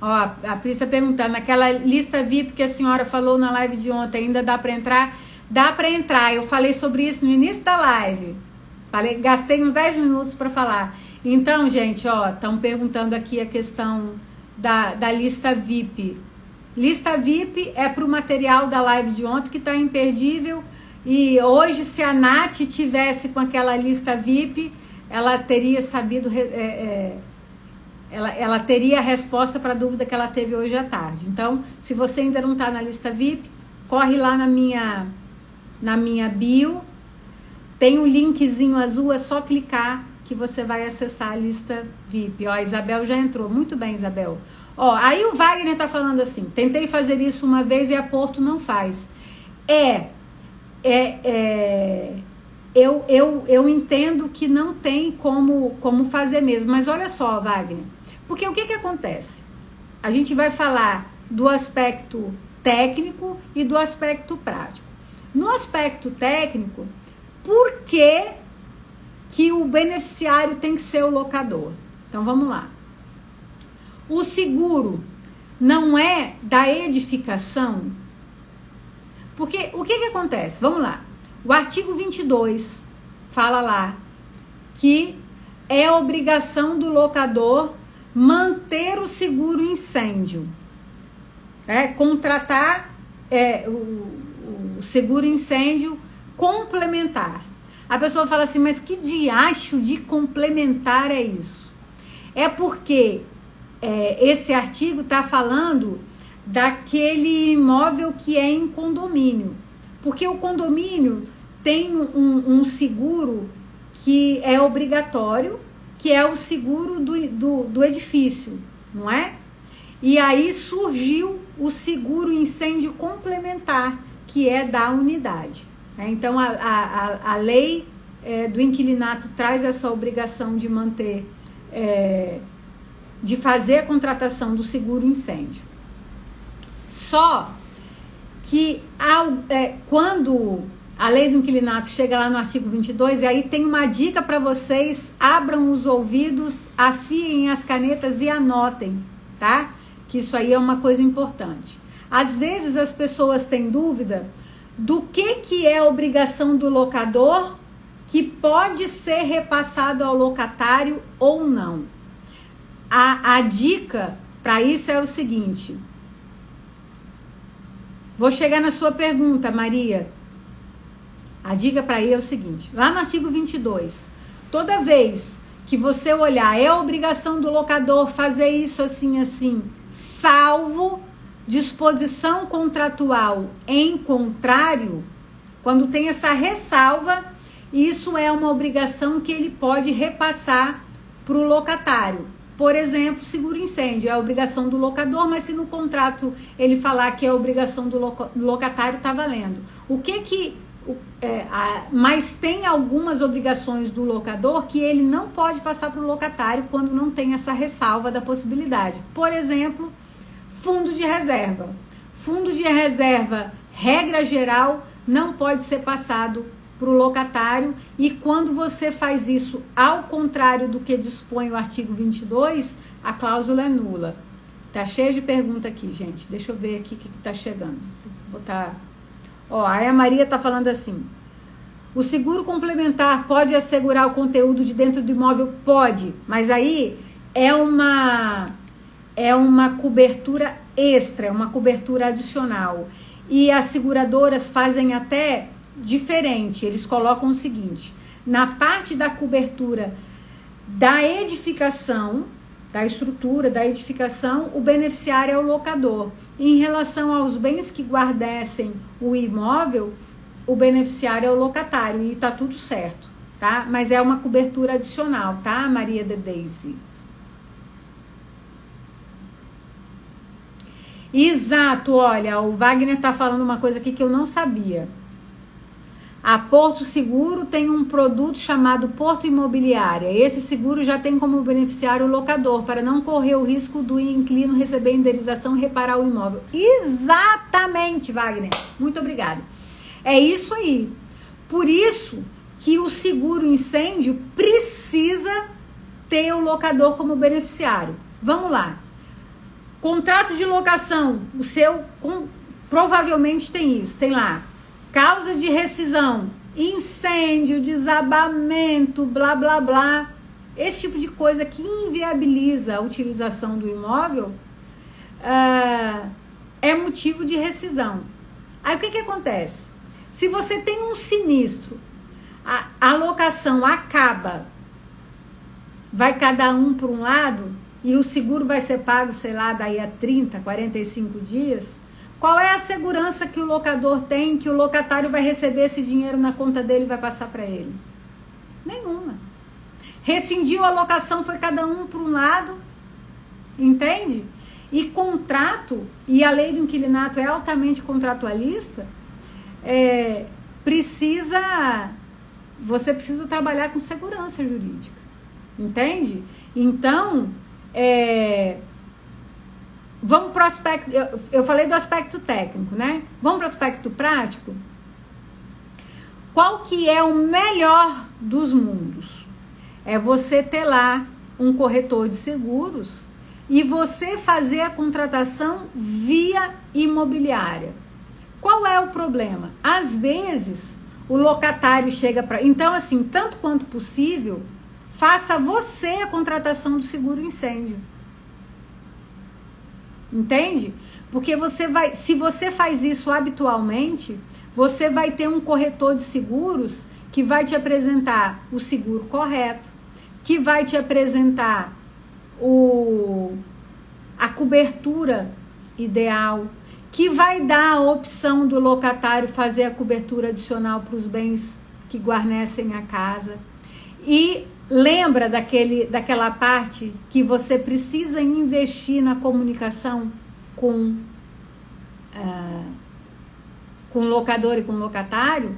Ó, a Pri está perguntando, naquela lista VIP que a senhora falou na live de ontem, ainda dá para entrar? Dá para entrar, eu falei sobre isso no início da live. Gastei uns 10 minutos para falar. Então, gente, ó, estão perguntando aqui a questão da lista VIP. Lista VIP é para o material da live de ontem, que está imperdível. E hoje, se a Nath tivesse com aquela lista VIP, ela teria sabido... Ela teria a resposta para a dúvida que ela teve hoje à tarde. Então, se você ainda não está na lista VIP, corre lá na minha bio. Tem um linkzinho azul, é só clicar que você vai acessar a lista VIP. Ó, a Isabel já entrou. Muito bem, Isabel. Ó, aí o Wagner tá falando assim, tentei fazer isso uma vez e a Porto não faz. Eu entendo que não tem como fazer mesmo. Mas olha só, Wagner. Porque o que acontece? A gente vai falar do aspecto técnico e do aspecto prático. No aspecto técnico, por que que o beneficiário tem que ser o locador. Então vamos lá. O seguro não é da edificação? Porque o que acontece? Vamos lá. O artigo 22 fala lá que é obrigação do locador manter o seguro incêndio. Contratar o seguro incêndio complementar. A pessoa fala assim, mas que diacho de complementar é isso? É porque esse artigo está falando daquele imóvel que é em condomínio. Porque o condomínio tem um seguro que é obrigatório, que é o seguro do edifício, não é? E aí surgiu o seguro incêndio complementar, que é da unidade. Então, a lei do inquilinato traz essa obrigação de manter, de fazer a contratação do seguro incêndio. Só que quando a lei do inquilinato chega lá no artigo 22, e aí tem uma dica para vocês, abram os ouvidos, afiem as canetas e anotem, tá? Que isso aí é uma coisa importante. Às vezes as pessoas têm dúvida do que é a obrigação do locador que pode ser repassado ao locatário ou não. A dica para isso é o seguinte. Vou chegar na sua pergunta, Maria. A dica para aí é o seguinte. Lá no artigo 22, toda vez que você olhar, é obrigação do locador fazer isso assim, assim, salvo disposição contratual em contrário, quando tem essa ressalva, isso é uma obrigação que ele pode repassar para o locatário. Por exemplo, seguro incêndio é a obrigação do locador, mas se no contrato ele falar que é a obrigação do locatário, está valendo. Mas tem algumas obrigações do locador que ele não pode passar para o locatário quando não tem essa ressalva da possibilidade. Por exemplo, fundo de reserva. Fundo de reserva, regra geral, não pode ser passado para o locatário, e quando você faz isso ao contrário do que dispõe o artigo 22, a cláusula é nula. Tá cheio de pergunta aqui, gente. Deixa eu ver aqui o que tá chegando. Vou botar... aí a Maria tá falando assim: o seguro complementar pode assegurar o conteúdo de dentro do imóvel? Pode, mas aí é uma cobertura extra, é uma cobertura adicional. E as seguradoras fazem até diferente, eles colocam o seguinte: na parte da cobertura da edificação, da estrutura da edificação, o beneficiário é o locador. Em relação aos bens que guarnecem o imóvel, o beneficiário é o locatário, e tá tudo certo, tá? Mas é uma cobertura adicional, tá, Maria de Deise? Exato, olha, o Wagner tá falando uma coisa aqui que eu não sabia. A Porto Seguro tem um produto chamado Porto Imobiliária. Esse seguro já tem como beneficiário o locador, para não correr o risco do inquilino receber indenização e reparar o imóvel. Exatamente, Wagner. Muito obrigada. É isso aí. Por isso que o seguro incêndio precisa ter o locador como beneficiário. Vamos lá. Contrato de locação, o seu provavelmente tem isso. Tem lá causa de rescisão, incêndio, desabamento, blá, blá, blá. Esse tipo de coisa que inviabiliza a utilização do imóvel é motivo de rescisão. Aí o que acontece? Se você tem um sinistro, a locação acaba, vai cada um para um lado e o seguro vai ser pago, sei lá, daí a 30, 45 dias... Qual é a segurança que o locador tem que o locatário vai receber esse dinheiro na conta dele e vai passar para ele? Nenhuma. Rescindiu a locação, foi cada um para um lado, entende? E contrato, e a lei do inquilinato é altamente contratualista, você precisa trabalhar com segurança jurídica, entende? Então, vamos para o aspecto, eu falei do aspecto técnico, né? Vamos para o aspecto prático? Qual que é o melhor dos mundos? É você ter lá um corretor de seguros e você fazer a contratação via imobiliária. Qual é o problema? Às vezes, o locatário chega para... Então, assim, tanto quanto possível, faça você a contratação do seguro incêndio. Entende? Porque você vai... Se você faz isso habitualmente, você vai ter um corretor de seguros que vai te apresentar o seguro correto, que vai te apresentar a cobertura ideal, que vai dar a opção do locatário fazer a cobertura adicional para os bens que guarnecem a casa. E lembra daquela parte que você precisa investir na comunicação com o locador e com o locatário?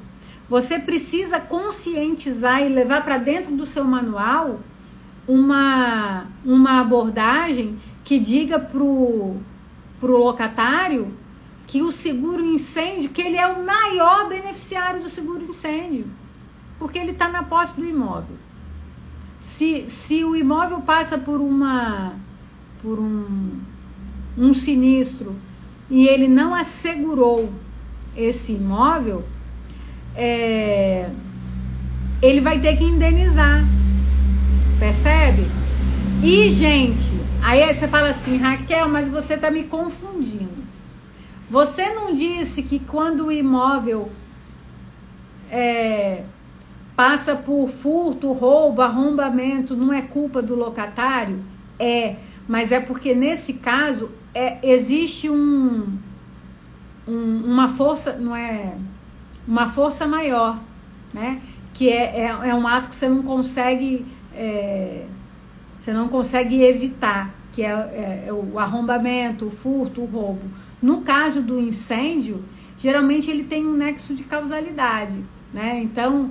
Você precisa conscientizar e levar para dentro do seu manual uma abordagem que diga pro locatário que o seguro incêndio, que ele é o maior beneficiário do seguro incêndio, porque ele está na posse do imóvel. Se o imóvel passa por um sinistro e ele não assegurou esse imóvel, ele vai ter que indenizar, percebe? E, gente, aí você fala assim, Raquel, mas você está me confundindo. Você não disse que quando o imóvel passa por furto, roubo, arrombamento, não é culpa do locatário? Mas é porque nesse caso existe uma força, não é... Uma força maior, né? Que é um ato que você não consegue evitar, que é o arrombamento, o furto, o roubo. No caso do incêndio, geralmente ele tem um nexo de causalidade, né? Então,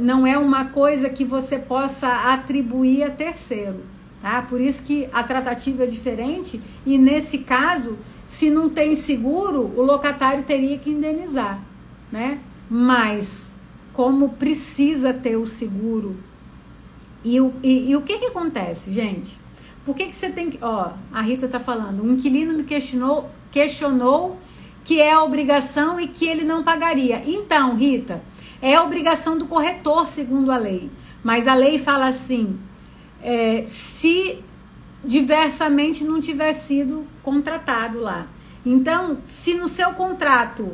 não é uma coisa que você possa atribuir a terceiro, tá? Por isso que a tratativa é diferente e, nesse caso, se não tem seguro, o locatário teria que indenizar, né? Mas, como precisa ter o seguro, e o que acontece, gente? Por que você tem que... a Rita tá falando, o inquilino me questionou que é a obrigação e que ele não pagaria. Então, Rita, é a obrigação do corretor, segundo a lei. Mas a lei fala assim, se diversamente não tiver sido contratado lá. Então, se no seu contrato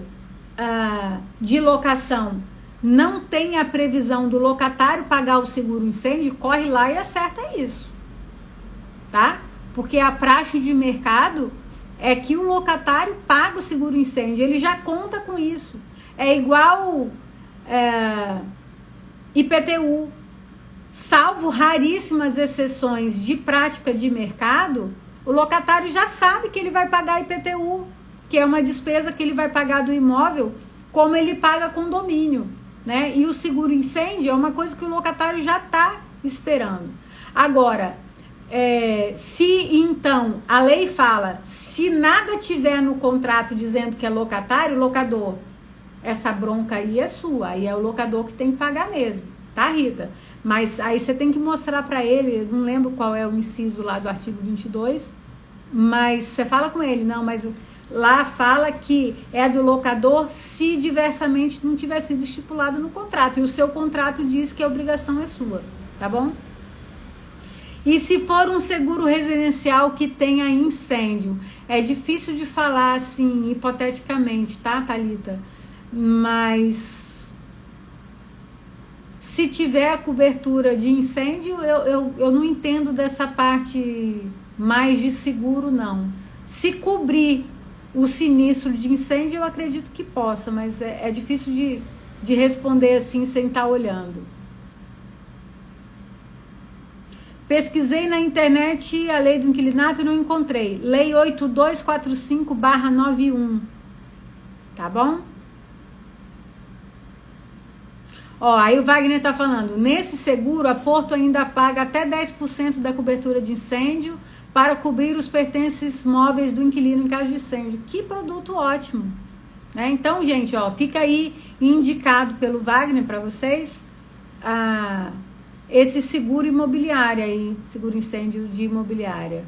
de locação não tem a previsão do locatário pagar o seguro incêndio, corre lá e acerta isso, tá? Porque a praxe de mercado é que o locatário paga o seguro incêndio, ele já conta com isso. É igual IPTU, salvo raríssimas exceções de prática de mercado, o locatário já sabe que ele vai pagar IPTU, que é uma despesa que ele vai pagar do imóvel, como ele paga condomínio, né? E o seguro incêndio é uma coisa que o locatário já está esperando. Agora, se então a lei fala, se nada tiver no contrato dizendo que é locatário, locador, essa bronca aí é sua, aí é o locador que tem que pagar mesmo, tá, Rita? Mas aí você tem que mostrar para ele, não lembro qual é o inciso lá do artigo 22, mas você fala com ele, não, mas lá fala que é do locador se diversamente não tiver sido estipulado no contrato, e o seu contrato diz que a obrigação é sua, tá bom? E se for um seguro residencial que tenha incêndio, é difícil de falar assim, hipoteticamente, tá, Thalita? Mas se tiver a cobertura de incêndio, eu não entendo dessa parte mais de seguro, não. Se cobrir o sinistro de incêndio, eu acredito que possa, mas é difícil de responder assim sem estar olhando. Pesquisei na internet a lei do inquilinato e não encontrei. Lei 8245/91. Tá bom? Aí o Wagner tá falando, nesse seguro a Porto ainda paga até 10% da cobertura de incêndio para cobrir os pertences móveis do inquilino em caso de incêndio. Que produto ótimo, né? Então, gente, fica aí indicado pelo Wagner para vocês esse seguro imobiliário aí, seguro incêndio de imobiliária.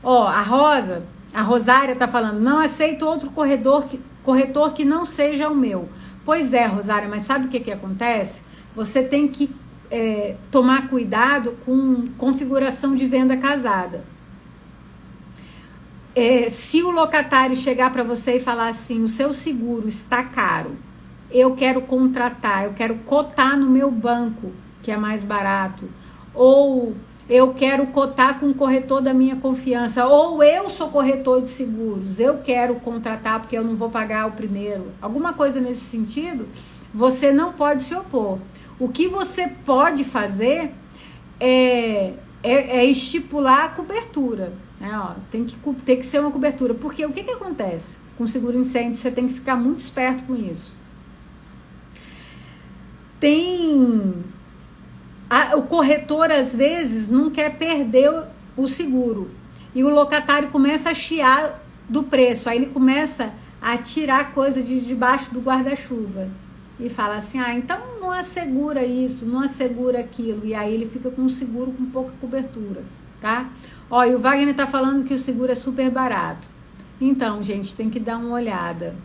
Ó, a Rosária tá falando, não aceito outro corretor que não seja o meu. Pois é, Rosária, mas sabe o que acontece? Você tem que tomar cuidado com configuração de venda casada. Se o locatário chegar para você e falar assim, o seu seguro está caro, eu quero contratar, eu quero cotar no meu banco, que é mais barato, ou eu quero cotar com o corretor da minha confiança, ou eu sou corretor de seguros, eu quero contratar porque eu não vou pagar o primeiro, alguma coisa nesse sentido, você não pode se opor. O que você pode fazer é estipular a cobertura, né? Ó, tem que ser uma cobertura, porque o que acontece? Com seguro incêndio você tem que ficar muito esperto com isso. O corretor às vezes não quer perder o seguro e o locatário começa a chiar do preço, aí ele começa a tirar coisa de debaixo do guarda-chuva e fala assim, então não assegura isso, não assegura aquilo, e aí ele fica com um seguro com pouca cobertura, tá? Ó, e o Wagner tá falando que o seguro é super barato. Então, gente, tem que dar uma olhada.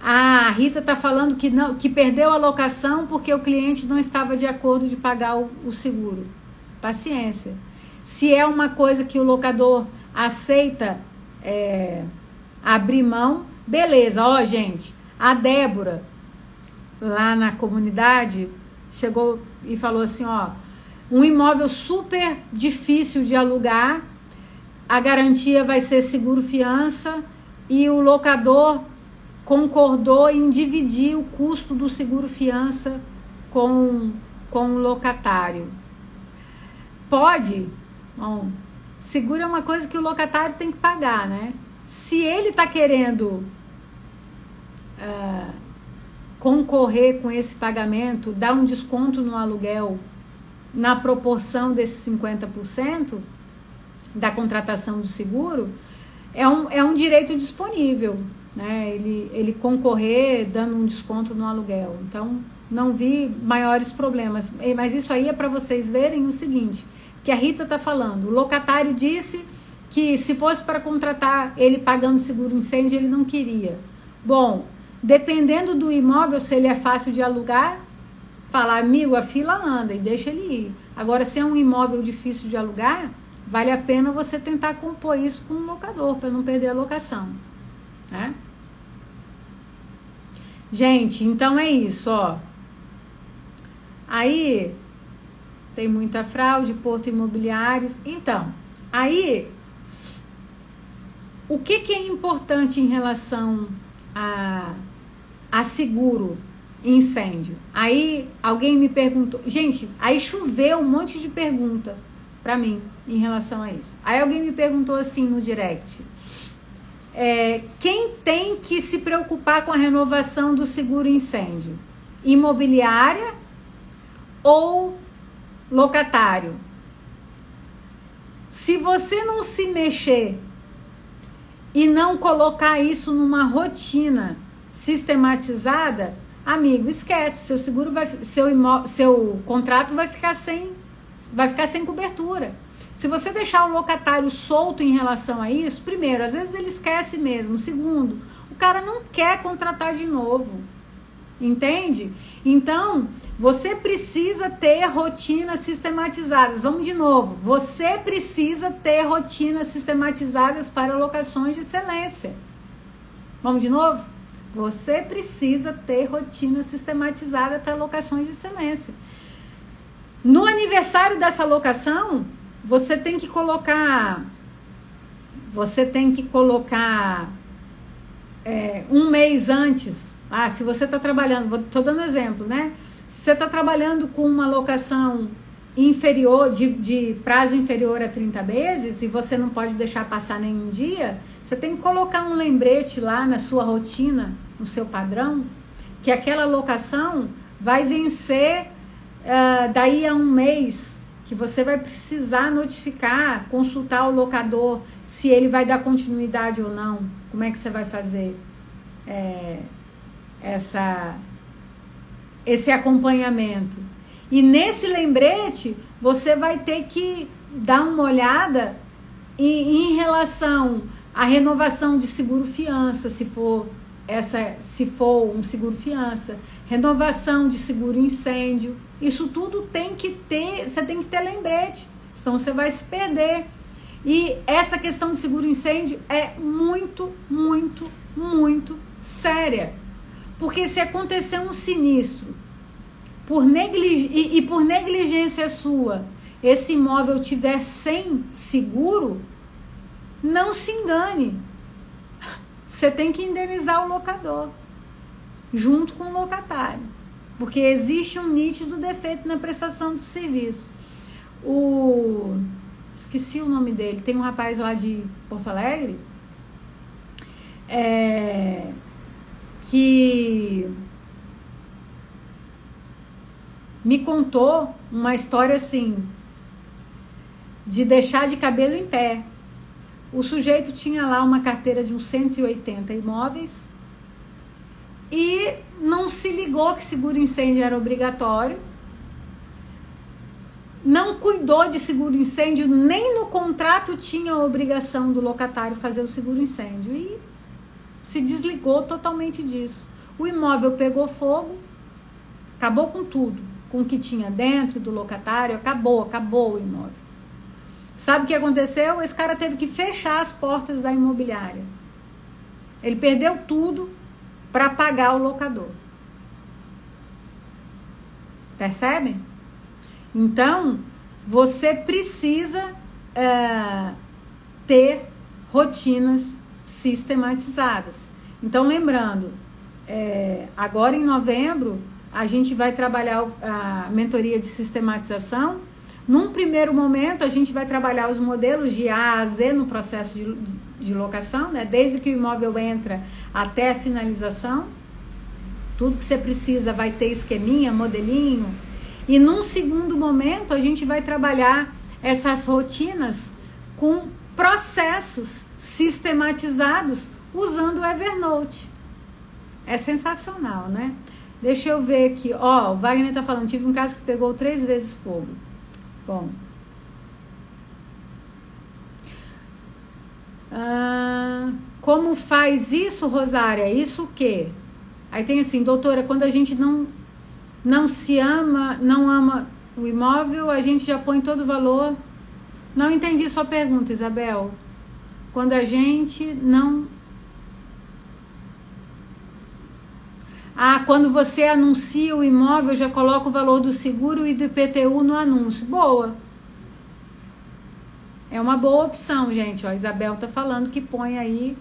A Rita tá falando que perdeu a locação porque o cliente não estava de acordo de pagar o seguro. Paciência. Se é uma coisa que o locador aceita abrir mão, beleza. Ó, gente, a Débora, lá na comunidade, chegou e falou assim, ó, um imóvel super difícil de alugar, a garantia vai ser seguro fiança e o locador concordou em dividir o custo do seguro fiança com o locatário. Pode? Bom, seguro é uma coisa que o locatário tem que pagar, né? Se ele está querendo concorrer com esse pagamento, dar um desconto no aluguel na proporção desses 50% da contratação do seguro, é um direito disponível, né? Ele concorrer dando um desconto no aluguel. Então, não vi maiores problemas. Mas isso aí é para vocês verem o seguinte, que a Rita está falando. O locatário disse que se fosse para contratar ele pagando seguro incêndio, ele não queria. Bom, dependendo do imóvel, se ele é fácil de alugar, falar, amigo, a fila anda e deixa ele ir. Agora, se é um imóvel difícil de alugar, vale a pena você tentar compor isso com o locador, para não perder a locação, né? Gente, então é isso, ó. Aí, tem muita fraude, porto imobiliários. Então, aí, o que é importante em relação a seguro incêndio? Aí, alguém me perguntou... Gente, aí choveu um monte de pergunta para mim em relação a isso. Aí alguém me perguntou assim no direct, quem tem que se preocupar com a renovação do seguro incêndio? Imobiliária ou locatário? Se você não se mexer e não colocar isso numa rotina sistematizada, amigo, esquece, seu seguro seu contrato vai ficar sem cobertura. Se você deixar o locatário solto em relação a isso, primeiro, às vezes ele esquece mesmo. Segundo, o cara não quer contratar de novo. Entende? Então, você precisa ter rotinas sistematizadas. Vamos de novo. Você precisa ter rotinas sistematizadas para locações de excelência. Vamos de novo? Você precisa ter rotina sistematizada para locações de excelência. No aniversário dessa locação, você tem que colocar um mês antes. Se você está trabalhando, estou dando exemplo, né? Se você está trabalhando com uma locação inferior, de prazo inferior a 30 meses, e você não pode deixar passar nenhum dia, você tem que colocar um lembrete lá na sua rotina, no seu padrão, que aquela locação vai vencer daí a um mês, que você vai precisar notificar, consultar o locador, se ele vai dar continuidade ou não. Como é que você vai fazer esse acompanhamento. E nesse lembrete, você vai ter que dar uma olhada em relação à renovação de seguro-fiança, se for um seguro-fiança, renovação de seguro-incêndio. Isso tudo tem que ter, você tem que ter lembrete, senão você vai se perder. E essa questão de seguro-incêndio é muito, muito, muito séria. Porque se acontecer um sinistro, por negligência sua, esse imóvel tiver sem seguro, não se engane. Você tem que indenizar o locador, junto com o locatário. Porque existe um nítido defeito na prestação do serviço. Esqueci o nome dele, tem um rapaz lá de Porto Alegre, que me contou uma história assim, de deixar de cabelo em pé. O sujeito tinha lá uma carteira de uns 180 imóveis e não se ligou que seguro-incêndio era obrigatório, não cuidou de seguro-incêndio, nem no contrato tinha a obrigação do locatário fazer o seguro-incêndio e se desligou totalmente disso. O imóvel pegou fogo, acabou com tudo, com o que tinha dentro do locatário, acabou o imóvel. Sabe o que aconteceu? Esse cara teve que fechar as portas da imobiliária. Ele perdeu tudo para pagar o locador. Percebem? Então, você precisa ter rotinas sistematizadas. Então, lembrando, agora em novembro, a gente vai trabalhar a mentoria de sistematização. Num primeiro momento, a gente vai trabalhar os modelos de A a Z no processo de locação, né? Desde que o imóvel entra até a finalização. Tudo que você precisa vai ter esqueminha, modelinho. E num segundo momento, a gente vai trabalhar essas rotinas com processos sistematizados usando o Evernote. É sensacional, né? Deixa eu ver aqui. O Wagner tá falando, tive um caso que pegou 3 vezes fogo. Bom. Como faz isso, Rosária? Isso o quê? Aí tem assim, doutora, quando a gente não se ama, não ama o imóvel, a gente já põe todo o valor. Não entendi sua pergunta, Isabel. Quando a gente não... quando você anuncia o imóvel, já coloca o valor do seguro e do IPTU no anúncio. Boa. É uma boa opção, gente. A Isabel tá falando que põe aí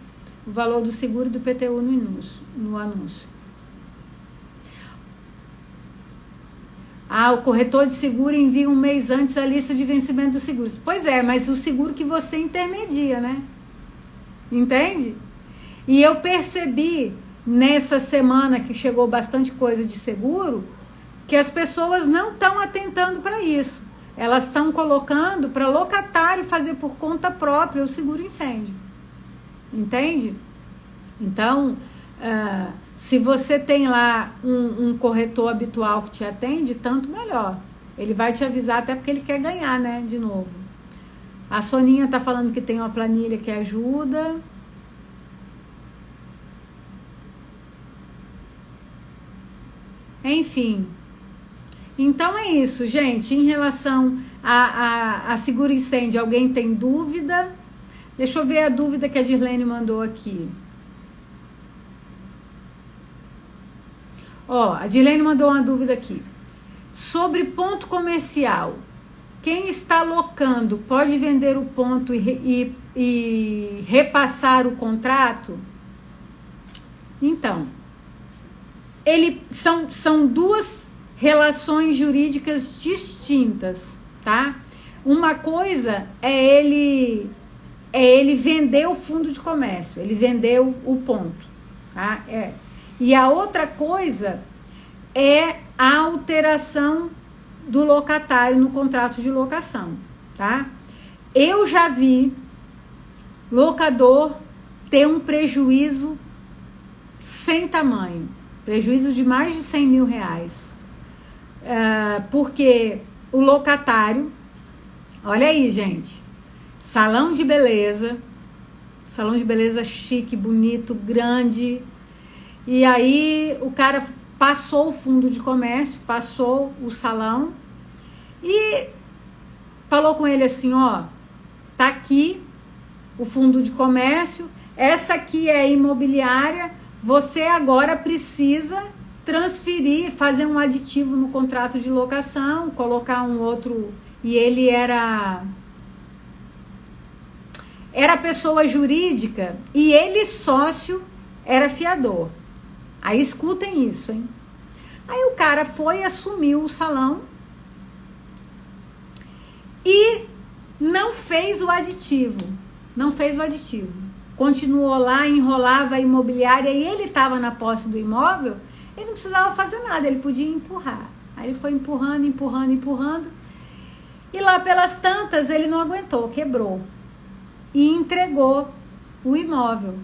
o valor do seguro e do IPTU no anúncio. O corretor de seguro envia um mês antes a lista de vencimento dos seguros. Pois é, mas o seguro que você intermedia, né? Entende? E eu percebi nessa semana que chegou bastante coisa de seguro, que as pessoas não estão atentando para isso. Elas estão colocando para locatário fazer por conta própria o seguro-incêndio. Entende? Então, se você tem lá um corretor habitual que te atende, tanto melhor. Ele vai te avisar até porque ele quer ganhar, né? De novo. A Soninha está falando que tem uma planilha que ajuda. Enfim, então é isso, gente. Em relação a seguro-incêndio, alguém tem dúvida? Deixa eu ver a dúvida que a Dirlene mandou aqui. A Dirlene mandou uma dúvida aqui. Sobre ponto comercial, quem está locando pode vender o ponto e repassar o contrato? Então... são duas relações jurídicas distintas, tá? Uma coisa é ele vender o fundo de comércio, ele vendeu o ponto, tá? E a outra coisa é a alteração do locatário no contrato de locação, tá? Eu já vi locador ter um prejuízo sem tamanho. Prejuízo de mais de 100 mil reais. porque o locatário, olha aí, gente, salão de beleza chique, bonito, grande, e aí o cara passou o fundo de comércio, passou o salão e falou com ele assim, ó, tá aqui o fundo de comércio, essa aqui é a imobiliária, você agora precisa transferir, fazer um aditivo no contrato de locação, colocar um outro, e ele era pessoa jurídica e ele sócio era fiador. Aí escutem isso, hein? Aí o cara foi, assumiu o salão e não fez o aditivo. Continuou lá, enrolava a imobiliária e ele estava na posse do imóvel, ele não precisava fazer nada, ele podia empurrar. Aí ele foi empurrando. E lá pelas tantas ele não aguentou, quebrou. E entregou o imóvel.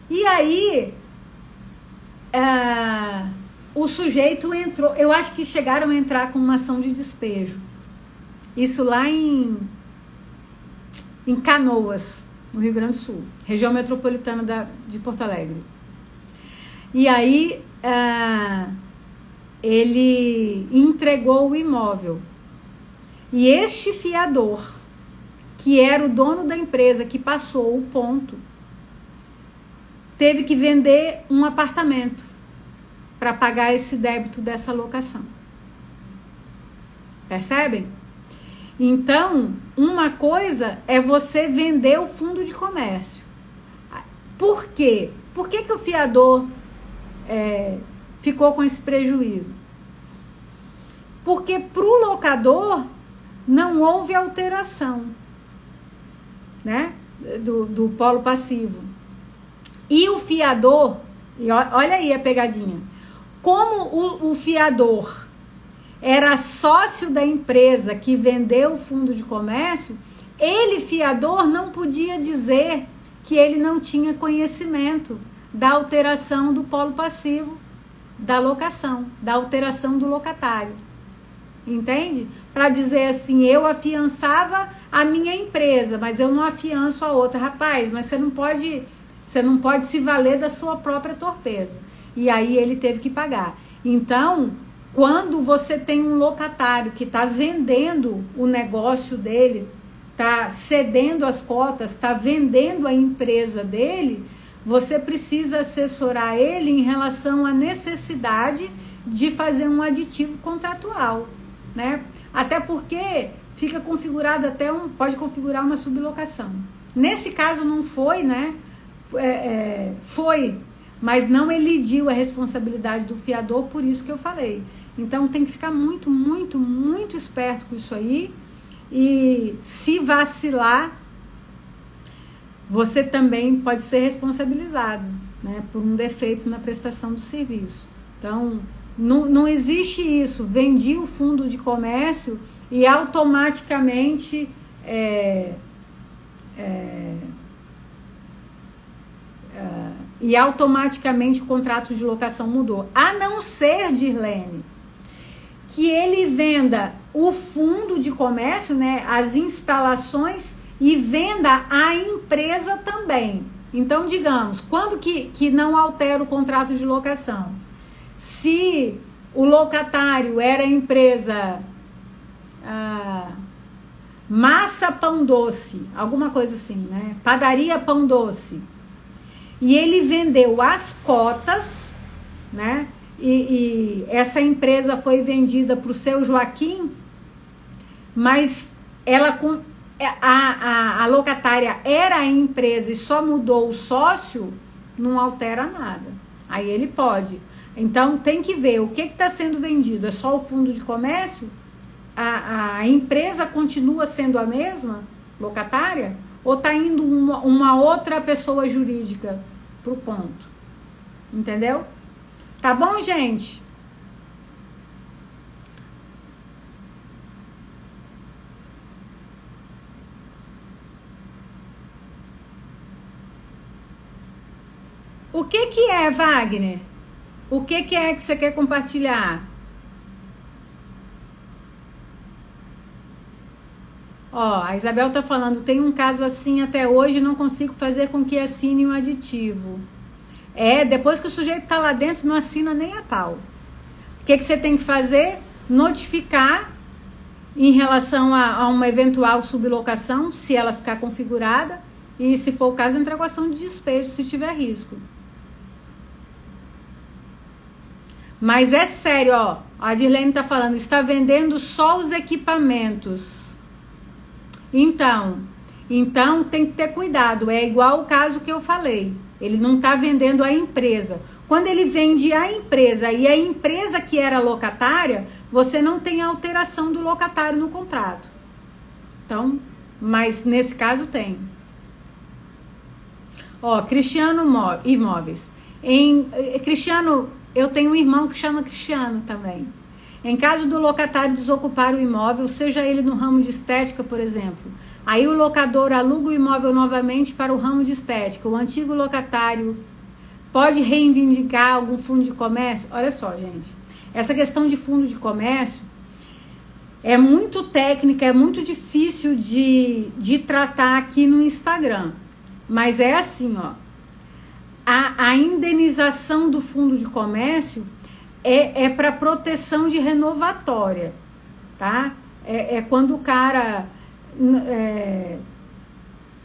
E aí, o sujeito entrou, eu acho que chegaram a entrar com uma ação de despejo. Isso lá em Canoas, no Rio Grande do Sul, região metropolitana de Porto Alegre. E aí, ele entregou o imóvel. E este fiador, que era o dono da empresa que passou o ponto, teve que vender um apartamento para pagar esse débito dessa locação. Percebem? Então, uma coisa é você vender o fundo de comércio. Por quê? Por que o fiador ficou com esse prejuízo? Porque para o locador não houve alteração, né, do polo passivo. E o fiador, e olha aí a pegadinha, como o fiador era sócio da empresa que vendeu o fundo de comércio, ele, fiador, não podia dizer que ele não tinha conhecimento da alteração do polo passivo, da locação, da alteração do locatário. Entende? Para dizer assim, eu afiançava a minha empresa, mas eu não afianço a outra. Rapaz, mas você não pode se valer da sua própria torpeza. E aí ele teve que pagar. Então, quando você tem um locatário que está vendendo o negócio dele, está cedendo as cotas, está vendendo a empresa dele, você precisa assessorar ele em relação à necessidade de fazer um aditivo contratual, né? Até porque fica configurado pode configurar uma sublocação. Nesse caso não foi, né? Foi, mas não elidiu a responsabilidade do fiador, por isso que eu falei. Então tem que ficar muito, muito, muito esperto com isso aí. E se vacilar, você também pode ser responsabilizado, né, por um defeito na prestação do serviço. Então, não existe isso. Vendi o fundo de comércio e automaticamente o contrato de locação mudou. A não ser, Dirlene, que ele venda o fundo de comércio, né, as instalações, e venda a empresa também. Então, digamos, quando que não altera o contrato de locação? Se o locatário era a empresa Massa Pão Doce, alguma coisa assim, né? Padaria Pão Doce. E ele vendeu as cotas, né? E essa empresa foi vendida para o seu Joaquim, mas a locatária era a empresa e só mudou o sócio, não altera nada. Aí ele pode. Então tem que ver o que está sendo vendido. É só o fundo de comércio? A empresa continua sendo a mesma locatária? Ou está indo uma outra pessoa jurídica para o ponto? Entendeu? Tá bom, gente? O que é, Wagner? O que é que você quer compartilhar? Ó, a Isabel tá falando, tem um caso assim até hoje, não consigo fazer com que assine um aditivo. Depois que o sujeito tá lá dentro, não assina nem a pau. O que você tem que fazer? Notificar em relação a uma eventual sublocação, se ela ficar configurada, e se for o caso, entrar com ação de despejo, se tiver risco. Mas é sério, ó, a Dirlene tá falando, está vendendo só os equipamentos. Então tem que ter cuidado, é igual o caso que eu falei, ele não tá vendendo a empresa. Quando ele vende a empresa e a empresa que era locatária, você não tem alteração do locatário no contrato. Então, mas nesse caso tem. Ó, Cristiano Imóveis. Cristiano, eu tenho um irmão que chama Cristiano também. Em caso do locatário desocupar o imóvel, seja ele no ramo de estética, por exemplo, aí o locador aluga o imóvel novamente para o ramo de estética. O antigo locatário pode reivindicar algum fundo de comércio? Olha só, gente. Essa questão de fundo de comércio é muito técnica, é muito difícil de tratar aqui no Instagram. Mas é assim, ó. A indenização do fundo de comércio é para proteção de renovatória, tá? É quando o cara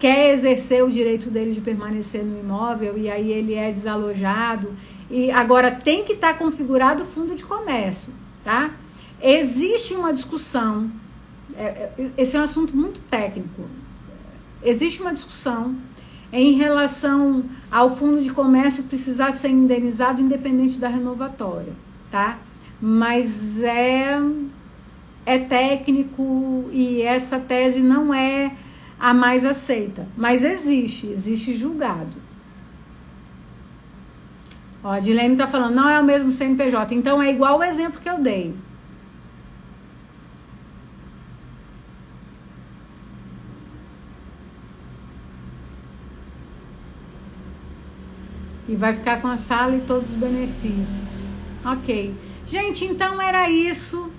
quer exercer o direito dele de permanecer no imóvel e aí ele é desalojado. E agora tem que estar configurado o fundo de comércio, tá? Existe uma discussão, esse é um assunto muito técnico, existe uma discussão em relação ao fundo de comércio precisar ser indenizado independente da renovatória, tá? Mas é técnico e essa tese não é a mais aceita, mas existe julgado. Ó, a Dilene tá falando, não é o mesmo CNPJ, então é igual o exemplo que eu dei. E vai ficar com a sala e todos os benefícios. Ok. Gente, então era isso.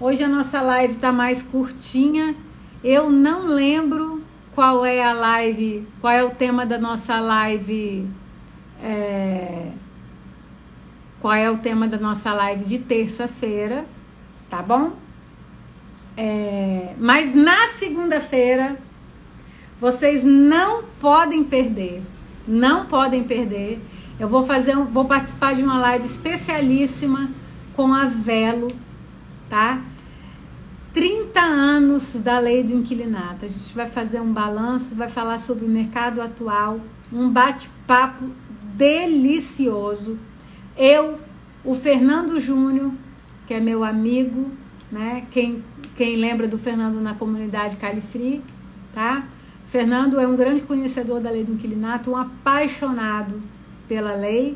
Hoje a nossa live tá mais curtinha. Eu não lembro qual é a live, qual é o tema da nossa live. Qual é o tema da nossa live de terça-feira, tá bom? Mas na segunda-feira, vocês não podem perder. Não podem perder. Eu vou participar de uma live especialíssima com a Velo, tá? 30 anos da lei do inquilinato. A gente vai fazer um balanço, vai falar sobre o mercado atual, um bate-papo delicioso. Eu, o Fernando Júnior, que é meu amigo, né? Quem lembra do Fernando na comunidade Califri, tá? Fernando é um grande conhecedor da lei do inquilinato, um apaixonado pela lei,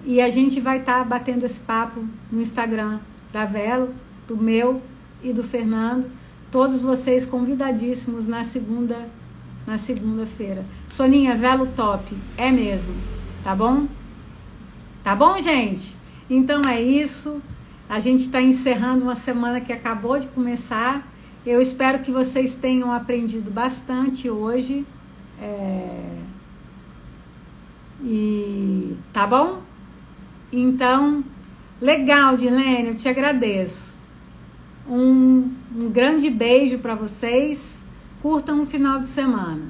e a gente vai estar batendo esse papo no Instagram da Velo, do meu e do Fernando. Todos vocês convidadíssimos na segunda-feira. Soninha, Velo top, é mesmo, tá bom? Tá bom, gente? Então é isso. A gente está encerrando uma semana que acabou de começar. Eu espero que vocês tenham aprendido bastante hoje. E tá bom? Então, legal, Dilene, eu te agradeço. Um grande beijo para vocês. Curtam o final de semana.